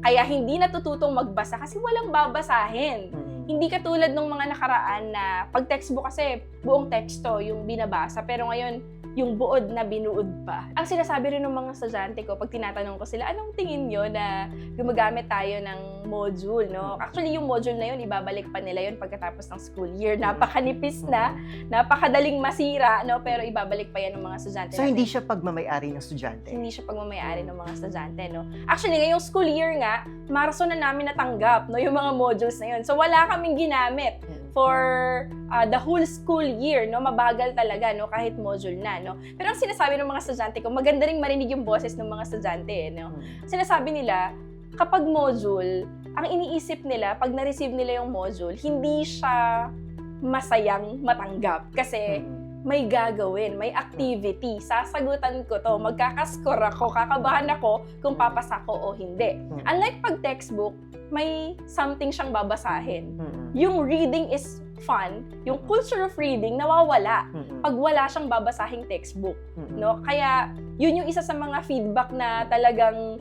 Kaya hindi natututong magbasa kasi walang babasahin. Hindi katulad ng mga nakaraan na pag textbook kasi buong teksto yung binabasa, pero ngayon yung buod na binuod pa. Ang sinasabi rin ng mga estudyante ko, pag tinatanong ko sila, anong tingin nyo na gumagamit tayo ng module, no? Actually, yung module na yun, ibabalik pa nila yun pagkatapos ng school year. Napakanipis na, napakadaling masira, no? Pero ibabalik pa yan ng mga estudyante. So, hindi siya pagmamayari ng estudyante? Hindi siya pagmamayari ng mga estudyante, no? Actually, ngayong school year nga, Marso na namin natanggap, no, yung mga modules na yun. So, wala kaming ginamit for the whole school year, no? Mabagal talaga, no? Kahit module na, no? Pero ang sinasabi ng mga estudyante ko, maganda ring marinig yung boses ng mga estudyante, no? Sinasabi nila, kapag module, ang iniisip nila, pag na-receive nila yung module, hindi siya masayang matanggap. Kasi may gagawin, may activity, sasagutan ko to, magkakaskor ako, kakabahan ako kung papasa ko o hindi. Unlike pag textbook, may something siyang babasahin. Yung reading is fun, yung culture of reading nawawala pag wala siyang babasahing textbook, no? Kaya yun yung isa sa mga feedback na talagang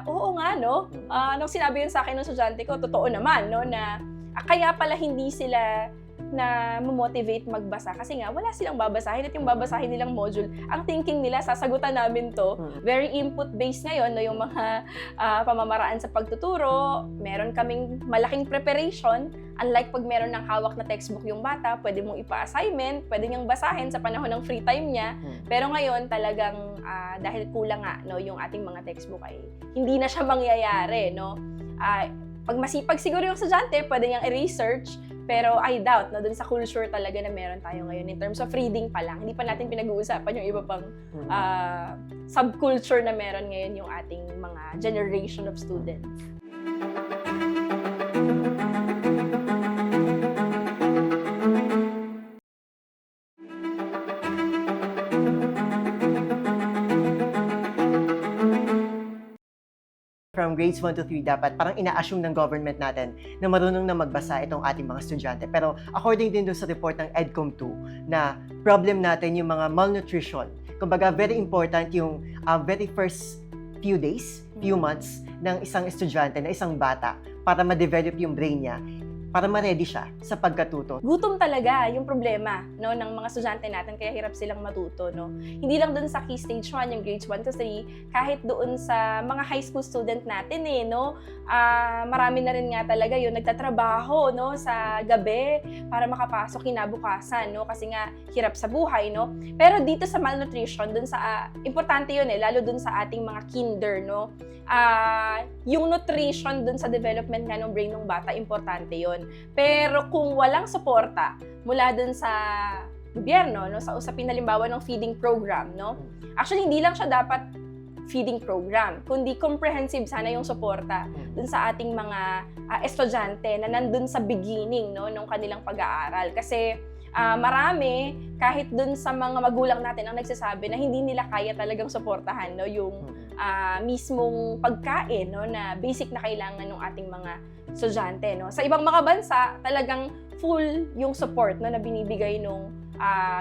oo nga, no? Nung sinabi yun sa akin ng estudyante ko, totoo naman, no, na kaya pala hindi sila na motivate magbasa kasi nga wala silang babasahin at yung babasahin nilang module, ang thinking nila, sasagutan namin to, very input-based ngayon, no, yung mga pamamaraan sa pagtuturo, meron kaming malaking preparation, unlike pag meron ng hawak na textbook yung bata, pwede mong ipa-assignment, pwede niyang basahin sa panahon ng free time niya, pero ngayon talagang dahil kulang nga, no, yung ating mga textbook ay hindi na siya mangyayari, no. Pag masipag siguro yung estudyante, pwede niyang i-research, pero I doubt, no, dun sa culture talaga na meron tayo ngayon in terms of reading pa lang. Hindi pa natin pinag-uusapan yung iba pang subculture na meron ngayon yung ating mga generation of students. From grades 1 to 3, dapat parang ina-assume ng government natin na marunong na magbasa itong ating mga estudyante. Pero according din doon sa report ng EDCOM 2, na problem natin yung mga malnutrition. Kumbaga, very important yung very first few days, few months ng isang estudyante, na isang bata, para ma-develop yung brain niya. para ma-ready siya sa pagkatuto. Gutom talaga yung problema, no, ng mga estudyante natin, kaya hirap silang matuto, no. Hindi lang doon sa Key Stage 1, yung grades 1 to 3, kahit doon sa mga high school student natin no, marami na rin nga talaga yung nagtatrabaho, no, sa gabi para makapasok kinabukasan, no, kasi nga hirap sa buhay, no. Pero dito sa malnutrition, doon sa importante yun lalo doon sa ating mga kinder, no. Yung nutrition doon sa development nga ng brain ng bata, importante yun. Pero kung walang suporta mula dun sa gobyerno, no, sa usapin halimbawa ng feeding program, no, actually hindi lang siya dapat feeding program, kundi comprehensive sana yung suporta dun sa ating mga estudyante na nandun sa beginning, no, ng kanilang pag-aaral. Kasi marami, kahit dun sa mga magulang natin ang nagsasabi na hindi nila kaya talagang suportahan, no, yung mismong pagkain, no, na basic na kailangan ng ating mga estudyante, no. Sa ibang mga bansa, talagang full yung support, no, na binibigay nung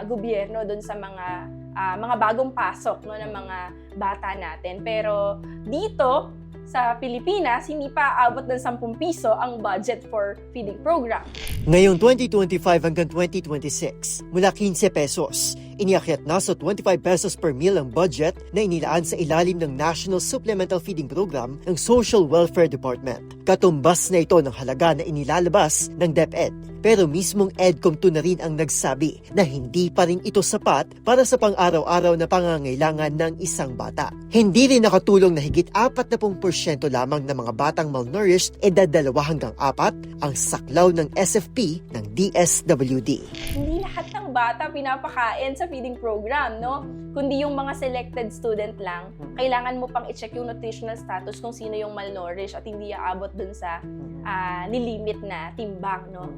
gobyerno doon sa mga bagong pasok, no, ng mga bata natin. Pero dito sa Pilipinas, hindi pa aabot ng 10 piso ang budget for feeding program. Ngayong 2025 hanggang 2026, mula 15 pesos, iniakyat na sa 25 pesos per meal ang budget na inilaan sa ilalim ng National Supplemental Feeding Program ng Social Welfare Department. Katumbas na ito ng halaga na inilalabas ng DepEd. Pero mismong EDCOM2 na rin ang nagsabi na hindi pa rin ito sapat para sa pang-araw-araw na pangangailangan ng isang bata. Hindi rin nakatulong na higit 40% lamang ng mga batang malnourished edad 2 hanggang 4 ang saklaw ng SFP ng DSWD. Hindi lahat ng bata pinapakain sa feeding program, no? Kundi yung mga selected student lang, kailangan mo pang i-check yung nutritional status kung sino yung malnourished at hindi aabot dun sa nilimit na timbang, no?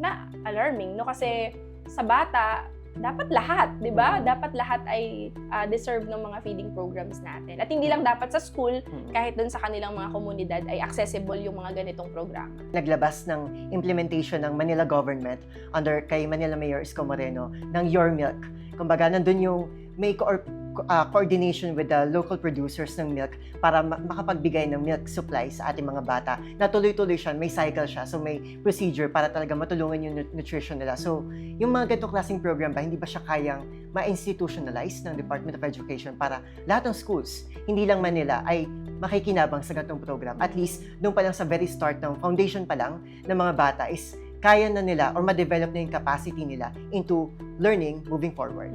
Na alarming, no? Kasi sa bata, dapat lahat, di ba? Dapat lahat ay deserve ng mga feeding programs natin. At hindi lang dapat sa school, kahit dun sa kanilang mga komunidad ay accessible yung mga ganitong programa. Naglabas ng implementation ng Manila government under kay Manila Mayor Isko Moreno ng Your Milk. Kumbaga, nandun yung may coordination with the local producers ng milk para makapagbigay ng milk supply sa ating mga bata. Natuloy-tuloy siya, may cycle siya, so may procedure para talaga matulungan yung nutrition nila. So, yung mga ganitong klaseng program ba, hindi ba siya kayang ma-institutionalize ng Department of Education para lahat ng schools, hindi lang Manila, ay makikinabang sa ganitong program? At least, doon pa lang sa very start ng foundation pa lang ng mga bata is kaya na nila or ma-develop na yung capacity nila into learning moving forward.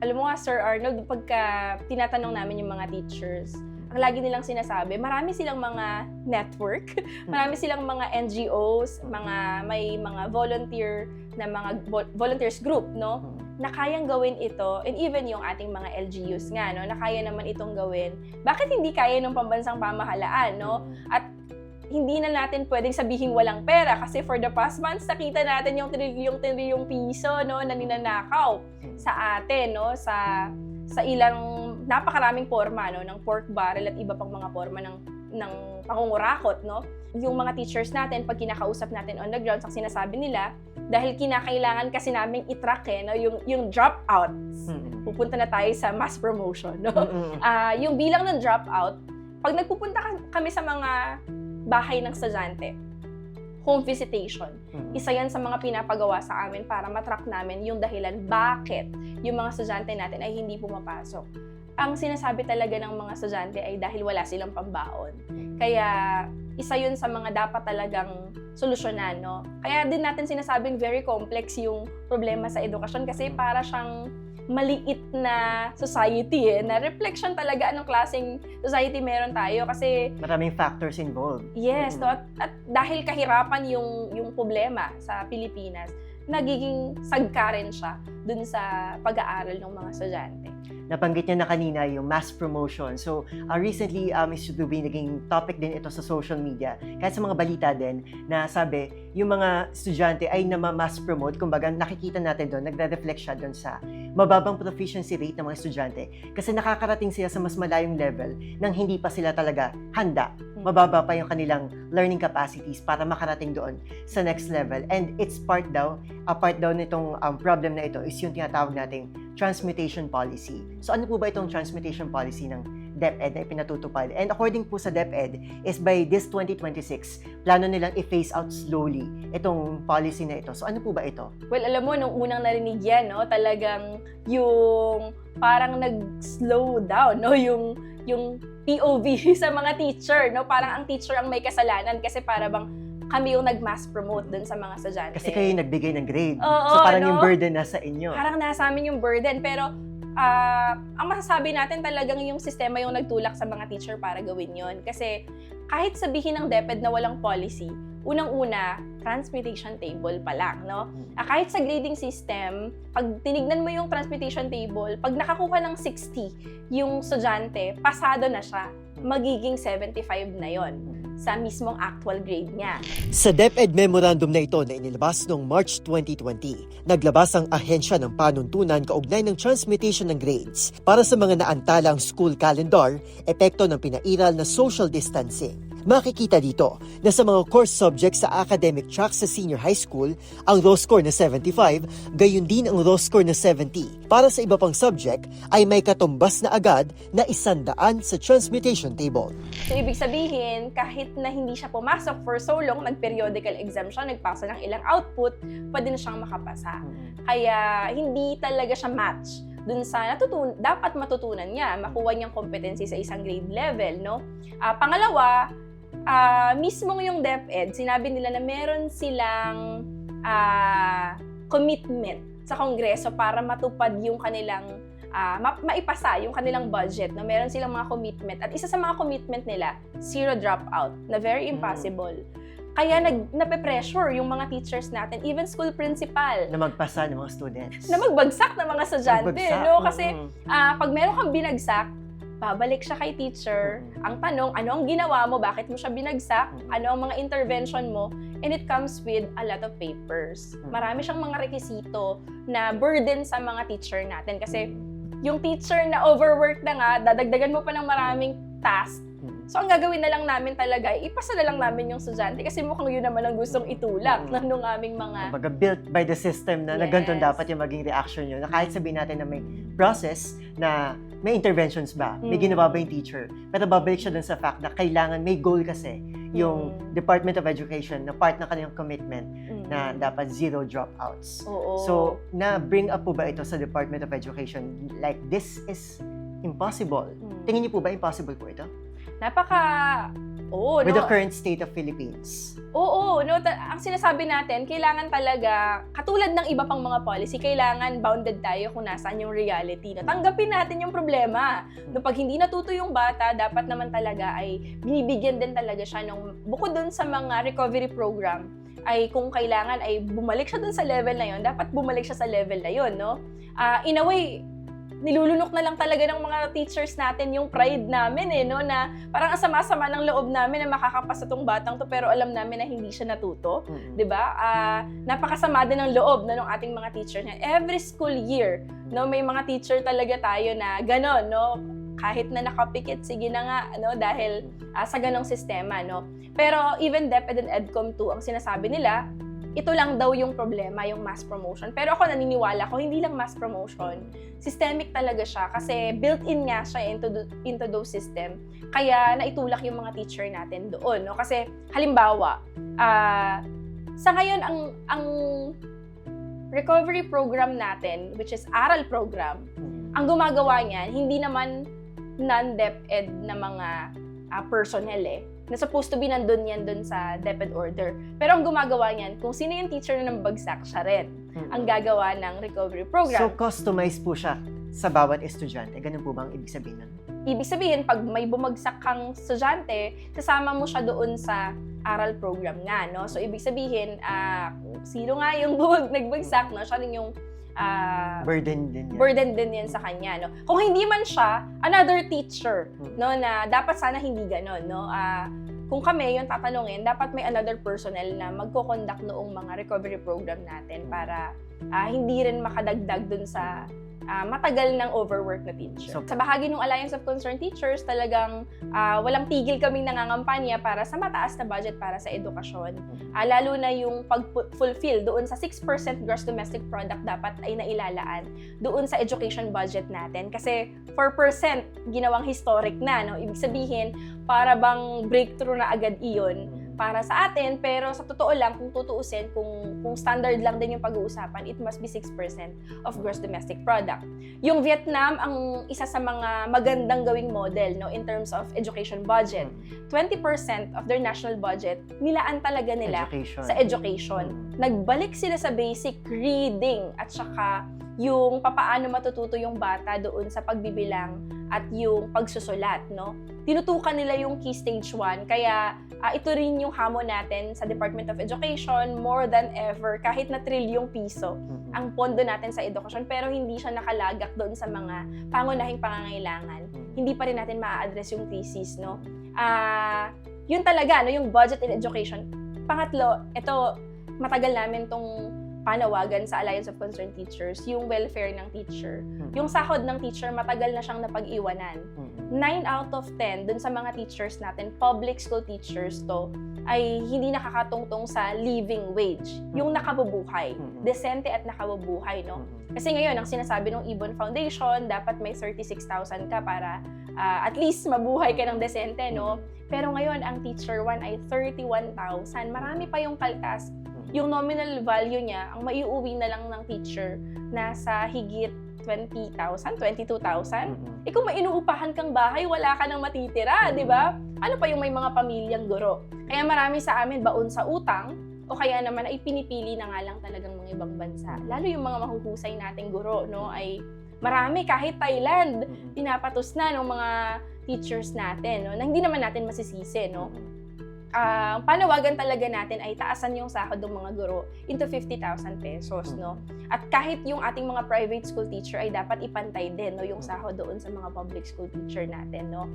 Alam mo nga, Sir Arnold, pagka tinatanong namin yung mga teachers, ang lagi nilang sinasabi, marami silang mga network, marami silang mga NGOs, may mga volunteers group, no, na kayang gawin ito, and even yung ating mga LGUs nga, no, na kaya naman itong gawin. Bakit hindi kaya ng pambansang pamahalaan, no? At hindi na natin pwedeng sabihin walang pera kasi for the past months nakita natin yung trilyong piso, no, na ninanakaw sa atin, no, sa ilang napakaraming forma, no, ng pork barrel at iba pang mga forma ng pangungurakot, no. Yung mga teachers natin, pag kinakausap natin on the ground, ang sinasabi nila, dahil kinakailangan kasi naming i-track no, yung dropouts. Pupunta na tayo sa mass promotion, no. Yung bilang ng dropout, pag nagpupunta kami sa mga bahay ng estudyante, home visitation. Isa yan sa mga pinapagawa sa amin para matrack namin yung dahilan bakit yung mga estudyante natin ay hindi pumapasok. Ang sinasabi talaga ng mga estudyante ay dahil wala silang pambaon. Kaya isa yun sa mga dapat talagang solusyonan, no? Kaya din natin sinasabing very complex yung problema sa edukasyon kasi para siyang maliit na society na reflection talaga anong klaseng society meron tayo kasi maraming factors involved. Yes, no? At dahil kahirapan yung problema sa Pilipinas, nagiging sagka rin siya dun sa pag-aaral ng mga estudyante. Nabanggit niya na kanina yung mass promotion. So, recently, Ms. Dubi, naging topic din ito sa social media. Kahit sa mga balita din, na sabi, yung mga estudyante ay nama-mass promote. Kumbaga, nakikita natin doon, nagre-reflect siya doon sa mababang proficiency rate ng mga estudyante. Kasi nakakarating sila sa mas malayong level nang hindi pa sila talaga handa. Mababa pa yung kanilang learning capacities para makarating doon sa next level. And it's part daw nitong problem na ito is yung tinatawag nating transmutation policy. So ano po ba itong transmutation policy ng DepEd na ipinatutupad. And according po sa DepEd, is by this 2026, plano nilang i-phase out slowly itong policy na ito. So ano po ba ito? Well, alam mo, nung unang narinig yan, no, talagang yung parang nag-slow down, no, yung POV sa mga teacher, no, parang ang teacher ang may kasalanan kasi para bang kami yung nag-mass promote dun sa mga estudyante. Kasi kayo yung nagbigay ng grade. Oo, So parang no? yung burden nasa inyo. Parang nasa amin yung burden, pero ang masasabi natin talagang yung sistema yung nagtulak sa mga teacher para gawin yon. Kasi kahit sabihin ng DepEd na walang policy, unang-una, transmutation table pa lang, no? Kahit sa grading system, pag tinignan mo yung transmutation table, pag nakakuha ng 60 yung estudyante, pasado na siya. Magiging 75 na yon sa mismong actual grade niya. Sa DepEd memorandum na ito na inilabas noong March 2020, naglabas ang ahensya ng panuntunan kaugnay ng transmutation ng grades para sa mga naantalang school calendar, epekto ng pinairal na social distancing. Makikita dito na sa mga course subjects sa academic track sa senior high school, ang raw score na 75, gayon din ang raw score na 70. Para sa iba pang subject, ay may katumbas na agad na 100 sa transmutation table. So, ibig sabihin, kahit na hindi siya pumasok for so long, nag-periodical exam siya, nagpasa ng ilang output, pwede na siyang makapasa. Kaya, hindi talaga siya match dun sa dapat matutunan niya, makuha niyang competency sa isang grade level, no? Pangalawa, mismong yung DepEd, sinabi nila na meron silang commitment sa Kongreso para matupad yung kanilang maipasa yung kanilang budget, no? Meron silang mga commitment. At isa sa mga commitment nila, zero dropout, na very impossible. Kaya nape-pressure yung mga teachers natin, even school principal, Na magpasa ng mga students. na magbagsak ng mga estudyante, Magbagsak, no? Kasi mm-mm. pag meron kang binagsak, babalik siya kay teacher. Ang tanong, ano ang ginawa mo? Bakit mo siya binagsak? Ano ang mga intervention mo? And it comes with a lot of papers. Marami siyang mga rekisito na burden sa mga teacher natin. Kasi yung teacher na overwork na nga, dadagdagan mo pa ng maraming task. So, ang gagawin na lang namin talaga, ipasa na lang namin yung estudyante kasi mukhang yun naman ang gustong itulak ng aming mga... Kumbaga, built by the system na ganito Yes. dapat yung maging reaction nyo. Na kahit sabihin natin na may process na may interventions ba, may ginawa ba yung teacher, pero babalik siya dun sa fact na kailangan, may goal kasi yung Department of Education na part ng kanilang commitment na dapat zero dropouts. Oo. So, na-bring up po ba ito sa Department of Education? Like, this is impossible. Tingin niyo po ba impossible po ito? Oo, With no? the current state of Philippines. Oo, no, ang sinasabi natin, kailangan talaga, katulad ng iba pang mga policy, kailangan bounded tayo kung nasaan yung reality. No? Tanggapin natin yung problema. No, pag hindi natuto yung bata, dapat naman talaga ay binibigyan din talaga siya ng, bukod dun sa mga recovery program, ay kung kailangan ay bumalik siya dun sa level na yon, dapat bumalik siya sa level na yon, no? In a way, nilulunok na lang talaga ng mga teachers natin yung pride namin no, na parang ang sama-sama ng loob namin na makakapasa tong batang to pero alam namin na hindi siya natuto, 'di ba? Napakasama din ng loob ng ating mga teachers. Every school year, no, may mga teacher talaga tayo na gano'n, no, kahit na nakapikit, sige na nga, no, dahil sa ganong sistema, no. Pero even DepEd and EDCOM 2, ang sinasabi nila, ito lang daw yung problema, yung mass promotion. Pero ako naniniwala ko, hindi lang mass promotion. Systemic talaga siya kasi built-in nga siya into those system. Kaya naitulak yung mga teacher natin doon. No? Kasi halimbawa, sa ngayon, ang recovery program natin, which is aral program, ang gumagawa niyan, hindi naman non-DepEd na mga personnel na supposed to be nandun yan dun sa DepEd order. Pero ang gumagawa niyan, kung sino yung teacher na nambagsak, siya rin ang gagawa ng recovery program. So, customized po siya sa bawat estudyante. Ganun po ba ang ibig sabihin nun? Ibig sabihin, pag may bumagsak kang estudyante, kasama mo siya doon sa aral program nga, no? So, ibig sabihin, sino nga yung nagbagsak, no? Siya rin yung Burden din yan. burden din yan sa kanya, no? Kung hindi man siya, another teacher, no, na dapat sana hindi ganon, no? Kung kami yung tatanungin, dapat may another personnel na magko-conduct noong mga recovery program natin para hindi rin makadagdag dun sa matagal ng overwork na teacher. So- Sa bahagi ng Alliance of Concerned Teachers, talagang walang tigil kaming nangangampanya para sa mataas na budget para sa edukasyon. Lalo na yung pag-fulfill doon sa 6% gross domestic product dapat ay nailalaan doon sa education budget natin. Kasi 4% ginawang historic na, no? Ibig sabihin, para bang breakthrough na agad iyon para sa atin, pero sa totoo lang, kung tutuusin, kung standard lang din yung pag-uusapan, it must be 6% of gross domestic product. Yung Vietnam, ang isa sa mga magandang gawing model, no, in terms of education budget. 20% of their national budget, nilaan talaga nila sa education. Nagbalik sila sa basic reading at saka yung papaano matututo yung bata doon sa pagbibilang at yung pagsusulat, no? Tinutukan nila yung Key Stage 1, kaya ito rin yung hamon natin sa Department of Education more than ever, kahit na trilyong piso ang pondo natin sa edukasyon, pero hindi siya nakalagak doon sa mga pangunahing pangangailangan. Hindi pa rin natin maa-address yung thesis, no? Yun talaga, no, yung budget in education. Pangatlo, ito, matagal namin tong panawagan sa Alliance of Concerned Teachers, yung welfare ng teacher. Yung sahod ng teacher, matagal na siyang napag-iwanan. 9 out of 10 dun sa mga teachers natin, public school teachers to, ay hindi nakakatungtong sa living wage. Yung nakabubuhay. Desente at nakabubuhay, no? Kasi ngayon, ang sinasabi ng Ibon Foundation, dapat may 36,000 ka para at least mabuhay ka ng desente, no? Pero ngayon, ang teacher 1 ay 31,000. Marami pa yung kaltas. Yung nominal value niya, ang maiuwi na lang ng teacher, nasa higit 20,000, 22,000. Kung may inuupahan kang bahay, wala ka nang matitira, di ba? Ano pa yung may mga pamilyang guro? Kaya marami sa amin baon sa utang, o kaya naman ay pinipili na nga lang talagang mga ibang bansa. Lalo yung mga mahuhusay nating guro, no, ay marami, kahit Thailand, pinapatos na ng mga teachers natin, no, na hindi naman natin masisisi, no. Panawagan talaga natin ay taasan yung sahod ng mga guro into 50,000 pesos, no? At kahit yung ating mga private school teacher ay dapat ipantay din, no, yung sahod doon sa mga public school teacher natin, no?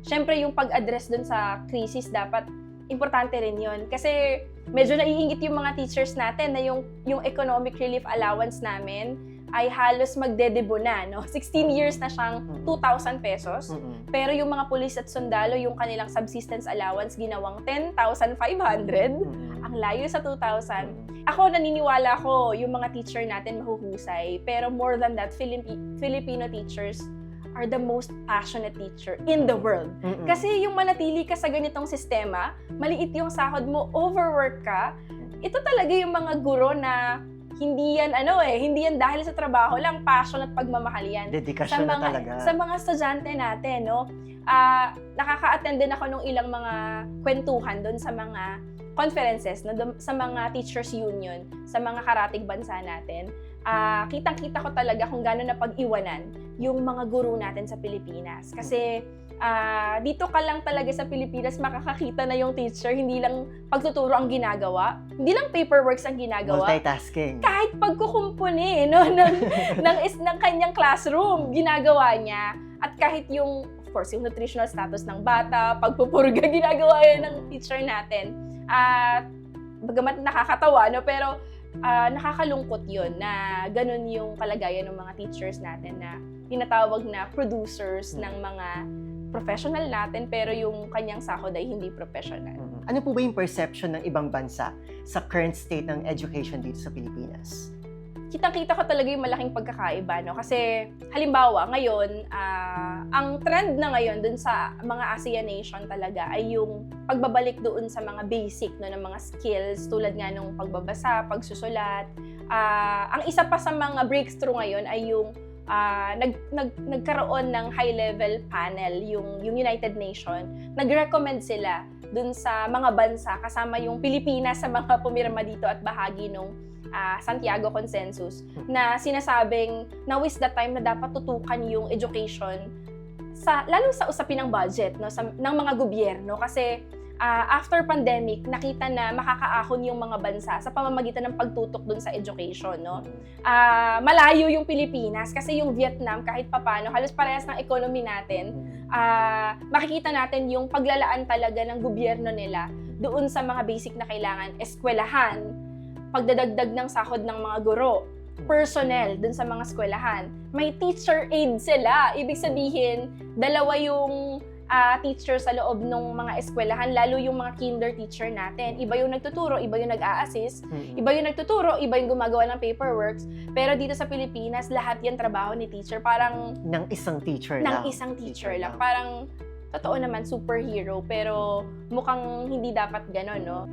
Syempre yung pag-address doon sa crisis, dapat importante rin yun. Kasi medyo naiingit yung mga teachers natin na yung economic relief allowance namin ay halos magdedebo na, no? 16 years na siyang 2,000 pesos. Pero yung mga pulis at sundalo, yung kanilang subsistence allowance, ginawang 10,500. Ang layo sa 2,000. Ako, naniniwala ko, yung mga teacher natin mahuhusay. Pero more than that, Filipino teachers are the most passionate teacher in the world. Kasi yung manatili ka sa ganitong sistema, maliit yung sahod mo, overwork ka, ito talaga yung mga guro na hindi yan hindi yan dahil sa trabaho lang, passion at pagmamahal yan. Dedikasyon na talaga. Sa mga estudyante natin, no? Nakaka-attend din ako nung ilang mga kwentuhan doon sa mga conferences, no, sa mga teachers union, sa mga karatig bansa natin. Kitang-kita ko talaga kung gaano na pag-iwanan yung mga guro natin sa Pilipinas. Kasi dito ka lang talaga sa Pilipinas makakakita na yung teacher, hindi lang pagtuturo ang ginagawa, hindi lang paperworks ang ginagawa. Multitasking. Kahit pagkukumpuni, no, ng kanyang classroom, ginagawa niya. At kahit yung, of course, yung nutritional status ng bata, pagpupurga, ginagawa yan ng teacher natin. Bagamat nakakatawa, no, pero nakakalungkot yun na ganun yung kalagayan ng mga teachers natin na tinatawag na producers ng mga professional natin, pero yung kanyang sahod ay hindi professional. Ano po ba yung perception ng ibang bansa sa current state ng education dito sa Pilipinas? Kitang-kita ko talaga yung malaking pagkakaiba, no? Kasi halimbawa ngayon, ang trend na ngayon dun sa mga ASEAN nation talaga ay yung pagbabalik doon sa mga basic, no, ng mga skills tulad nga nung pagbabasa, pagsusulat. Ang isa pa sa mga breakthrough ngayon ay yung nagkaroon ng high-level panel, yung United Nations. Nag-recommend sila dun sa mga bansa, kasama yung Pilipinas sa mga pumirma dito at bahagi nung Santiago Consensus, na sinasabing now is the time na dapat tutukan yung education lalo sa usapin ng budget, no, ng mga gobyerno. Kasi after pandemic, nakita na makakaahon yung mga bansa sa pamamagitan ng pagtutok dun sa education, no? Malayo yung Pilipinas kasi yung Vietnam kahit papano, halos parehas ng economy natin. Makikita natin yung paglalaan talaga ng gobyerno nila doon sa mga basic na kailangan, eskwelahan, pagdadagdag ng sahod ng mga guro, personnel dun sa mga eskwelahan. May teacher aid sila. Ibig sabihin, dalawa yung teacher sa loob ng mga eskwelahan, lalo yung mga kinder teacher natin. Iba yung nagtuturo, iba yung nag-a-assist, iba yung nagtuturo, iba yung gumagawa ng paperworks. Pero dito sa Pilipinas, lahat yan trabaho ni teacher. Parang Ng isang teacher ng lang. isang teacher lang. Parang, totoo naman, superhero. Pero mukhang hindi dapat ganon, no?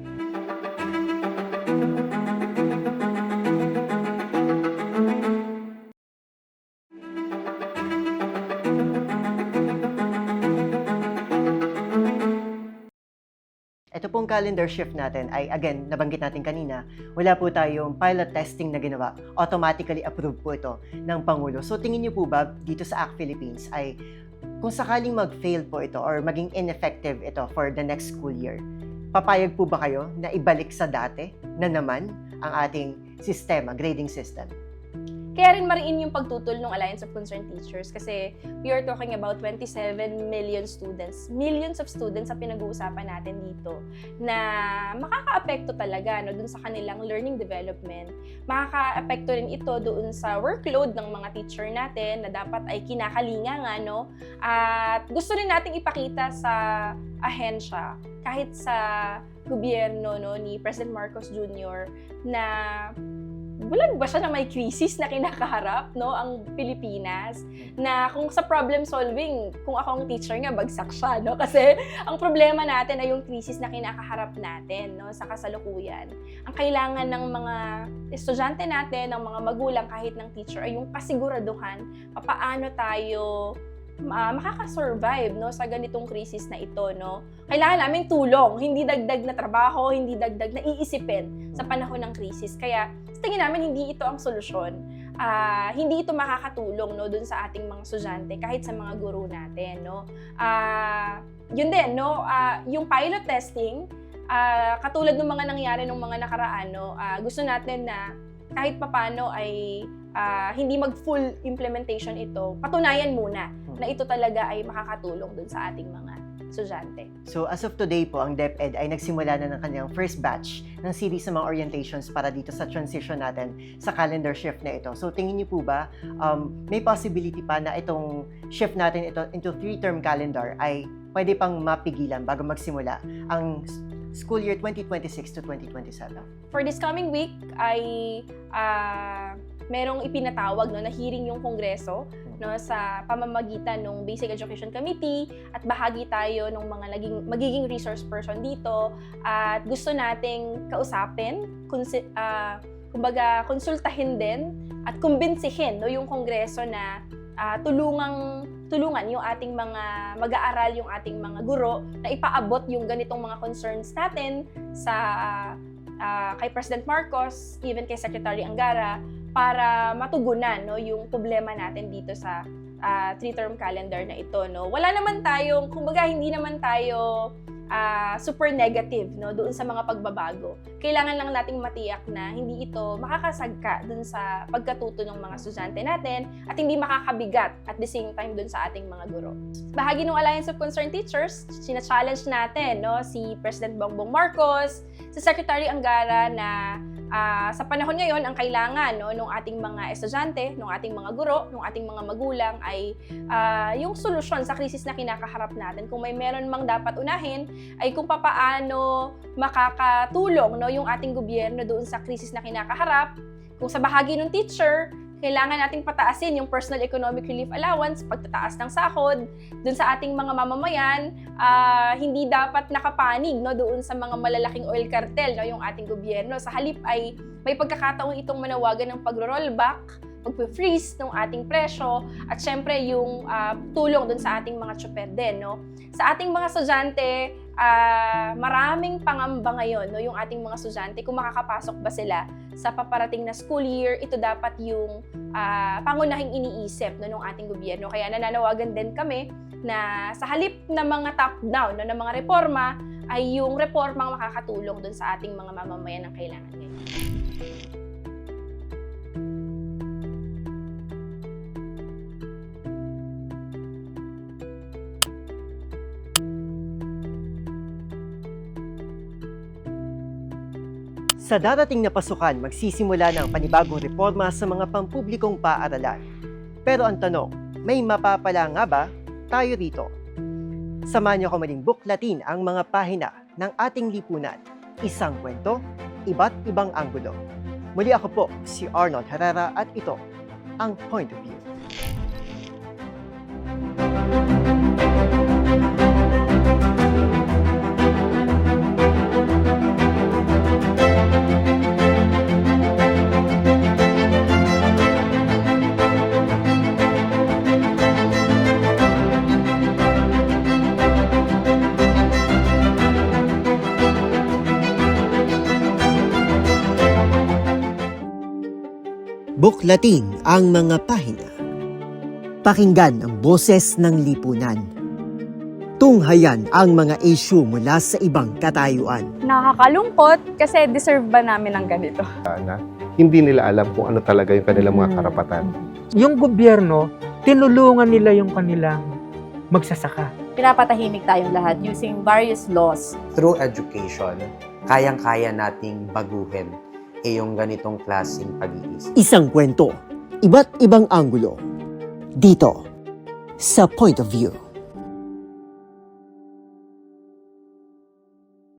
Ito pong calendar shift natin ay, again, nabanggit natin kanina, wala po tayong pilot testing na ginawa. Automatically approved po ito ng Pangulo. So tingin niyo po ba dito sa ACT Philippines ay kung sakaling mag-fail po ito or maging ineffective ito for the next school year, papayag po ba kayo na ibalik sa dati na naman ang ating sistema, grading system? Kaya rin mariin yung pagtutol ng Alliance of Concerned Teachers kasi we are talking about 27 million students. Millions of students ang pinag-uusapan natin dito na makaka-apekto talaga no, dun sa kanilang learning development. Makaka-apekto rin ito doon sa workload ng mga teacher natin na dapat ay kinakalinga nga, no? At gusto rin nating ipakita sa ahensya, kahit sa gobyerno no, ni President Marcos Jr. na bulag ba siya na may krisis na kinakaharap, no, ang Pilipinas? Na kung sa problem solving, kung ako ang teacher nga, bagsak siya, no? Kasi ang problema natin ay yung krisis na kinakaharap natin, no, sa kasalukuyan. Ang kailangan ng mga estudyante natin, ng mga magulang, kahit ng teacher, ay yung kasiguraduhan paano tayo makaka-survive no sa ganitong krisis na ito, no. Kailangan namin tulong, hindi dagdag na trabaho, hindi dagdag na iisipin sa panahon ng krisis. Kaya sa tingin namin hindi ito ang solusyon. Hindi ito makakatulong no dun sa ating mga estudyante kahit sa mga guro natin, no. Yun din, no, yung pilot testing, katulad ng mga nangyari nung mga nakaraan, no, gusto natin na kahit papano ay hindi mag-full implementation ito, patunayan muna na ito talaga ay makakatulong dun sa ating mga estudyante. So as of today po, ang DepEd ay nagsimula na ng kanyang first batch ng series ng mga orientations para dito sa transition natin sa calendar shift na ito. So tingin niyo po ba may possibility pa na itong shift natin ito into 3-term calendar ay pwede pang mapigilan bago magsimula ang school year 2026 to 2027? For this coming week ay merong ipinatawag no na hearing yung Kongreso no sa pamamagitan ng Basic Education Committee at bahagi tayo ng mga magiging resource person dito at gusto nating kausapin, kumbaga konsultahin din at kumbinsihin no yung Kongreso na tulungan yung ating mga mag-aaral, yung ating mga guro na ipaabot yung ganitong mga concerns natin sa kay President Marcos, even kay Secretary Angara para matugunan no yung problema natin dito sa 3-term calendar na ito, no. Wala naman tayong, kumbaga hindi naman tayo super negative no doon sa mga pagbabago. Kailangan lang nating matiyak na hindi ito makakasagka doon sa pagkatuto ng mga estudyante natin at hindi makakabigat at the same time doon sa ating mga guro. Bahagi ng Alliance of Concerned Teachers, sina-challenge natin no si President Bongbong Marcos, si Secretary Angara na sa panahon ngayon ang kailangan no ng ating mga estudyante, ng ating mga guro, ng ating mga magulang ay yung solusyon sa krisis na kinakaharap natin. Kung may meron mang dapat unahin ay kung papaano makakatulong no yung ating gobyerno doon sa krisis na kinakaharap. Kung sa bahagi ng teacher, kailangan nating pataasin yung personal economic relief allowance, pagtataas ng sahod doon sa ating mga mamamayan. Hindi dapat nakapanig no doon sa mga malalaking oil cartel no yung ating gobyerno. Sa halip ay may pagkakataon itong manawagan ng pagro-rollback, pagpe-freeze ng ating presyo at syempre yung tulong doon sa ating mga tsuper din, no. Sa ating mga estudyante, maraming pangamba ngayon no yung ating mga estudyante kung makakapasok ba sila sa paparating na school year. Ito dapat yung pangunahing iniisip no ng ating gobyerno. Kaya nananawagan din kami na sa halip na mga top-down no, na mga reforma ay yung reformang makakatulong doon sa ating mga mamamayan ng kailangan ngayon. Sa darating na pasukan, magsisimula ng panibagong reforma sa mga pampublikong paaralan. Pero ang tanong, may mapapala nga ba tayo rito? Samahan niyo ako muling buklatin ang mga pahina ng ating lipunan. Isang kwento, iba't ibang anggulo. Muli ako po si Arnold Herrera at ito ang Point of View. Buklatin ang mga pahina. Pakinggan ang boses ng lipunan. Tunghayan ang mga issue mula sa ibang katayuan. Nakakalungkot kasi deserve ba namin ng ganito? Na hindi nila alam kung ano talaga yung kanilang mga karapatan. Yung gobyerno, tinulungan nila yung kanilang magsasaka. Pinapatahimik tayong lahat using various laws. Through education, kayang-kaya nating baguhin yung ganitong klaseng pag-iisip. Isang kwento, iba't ibang anggulo. Dito, sa Point of View.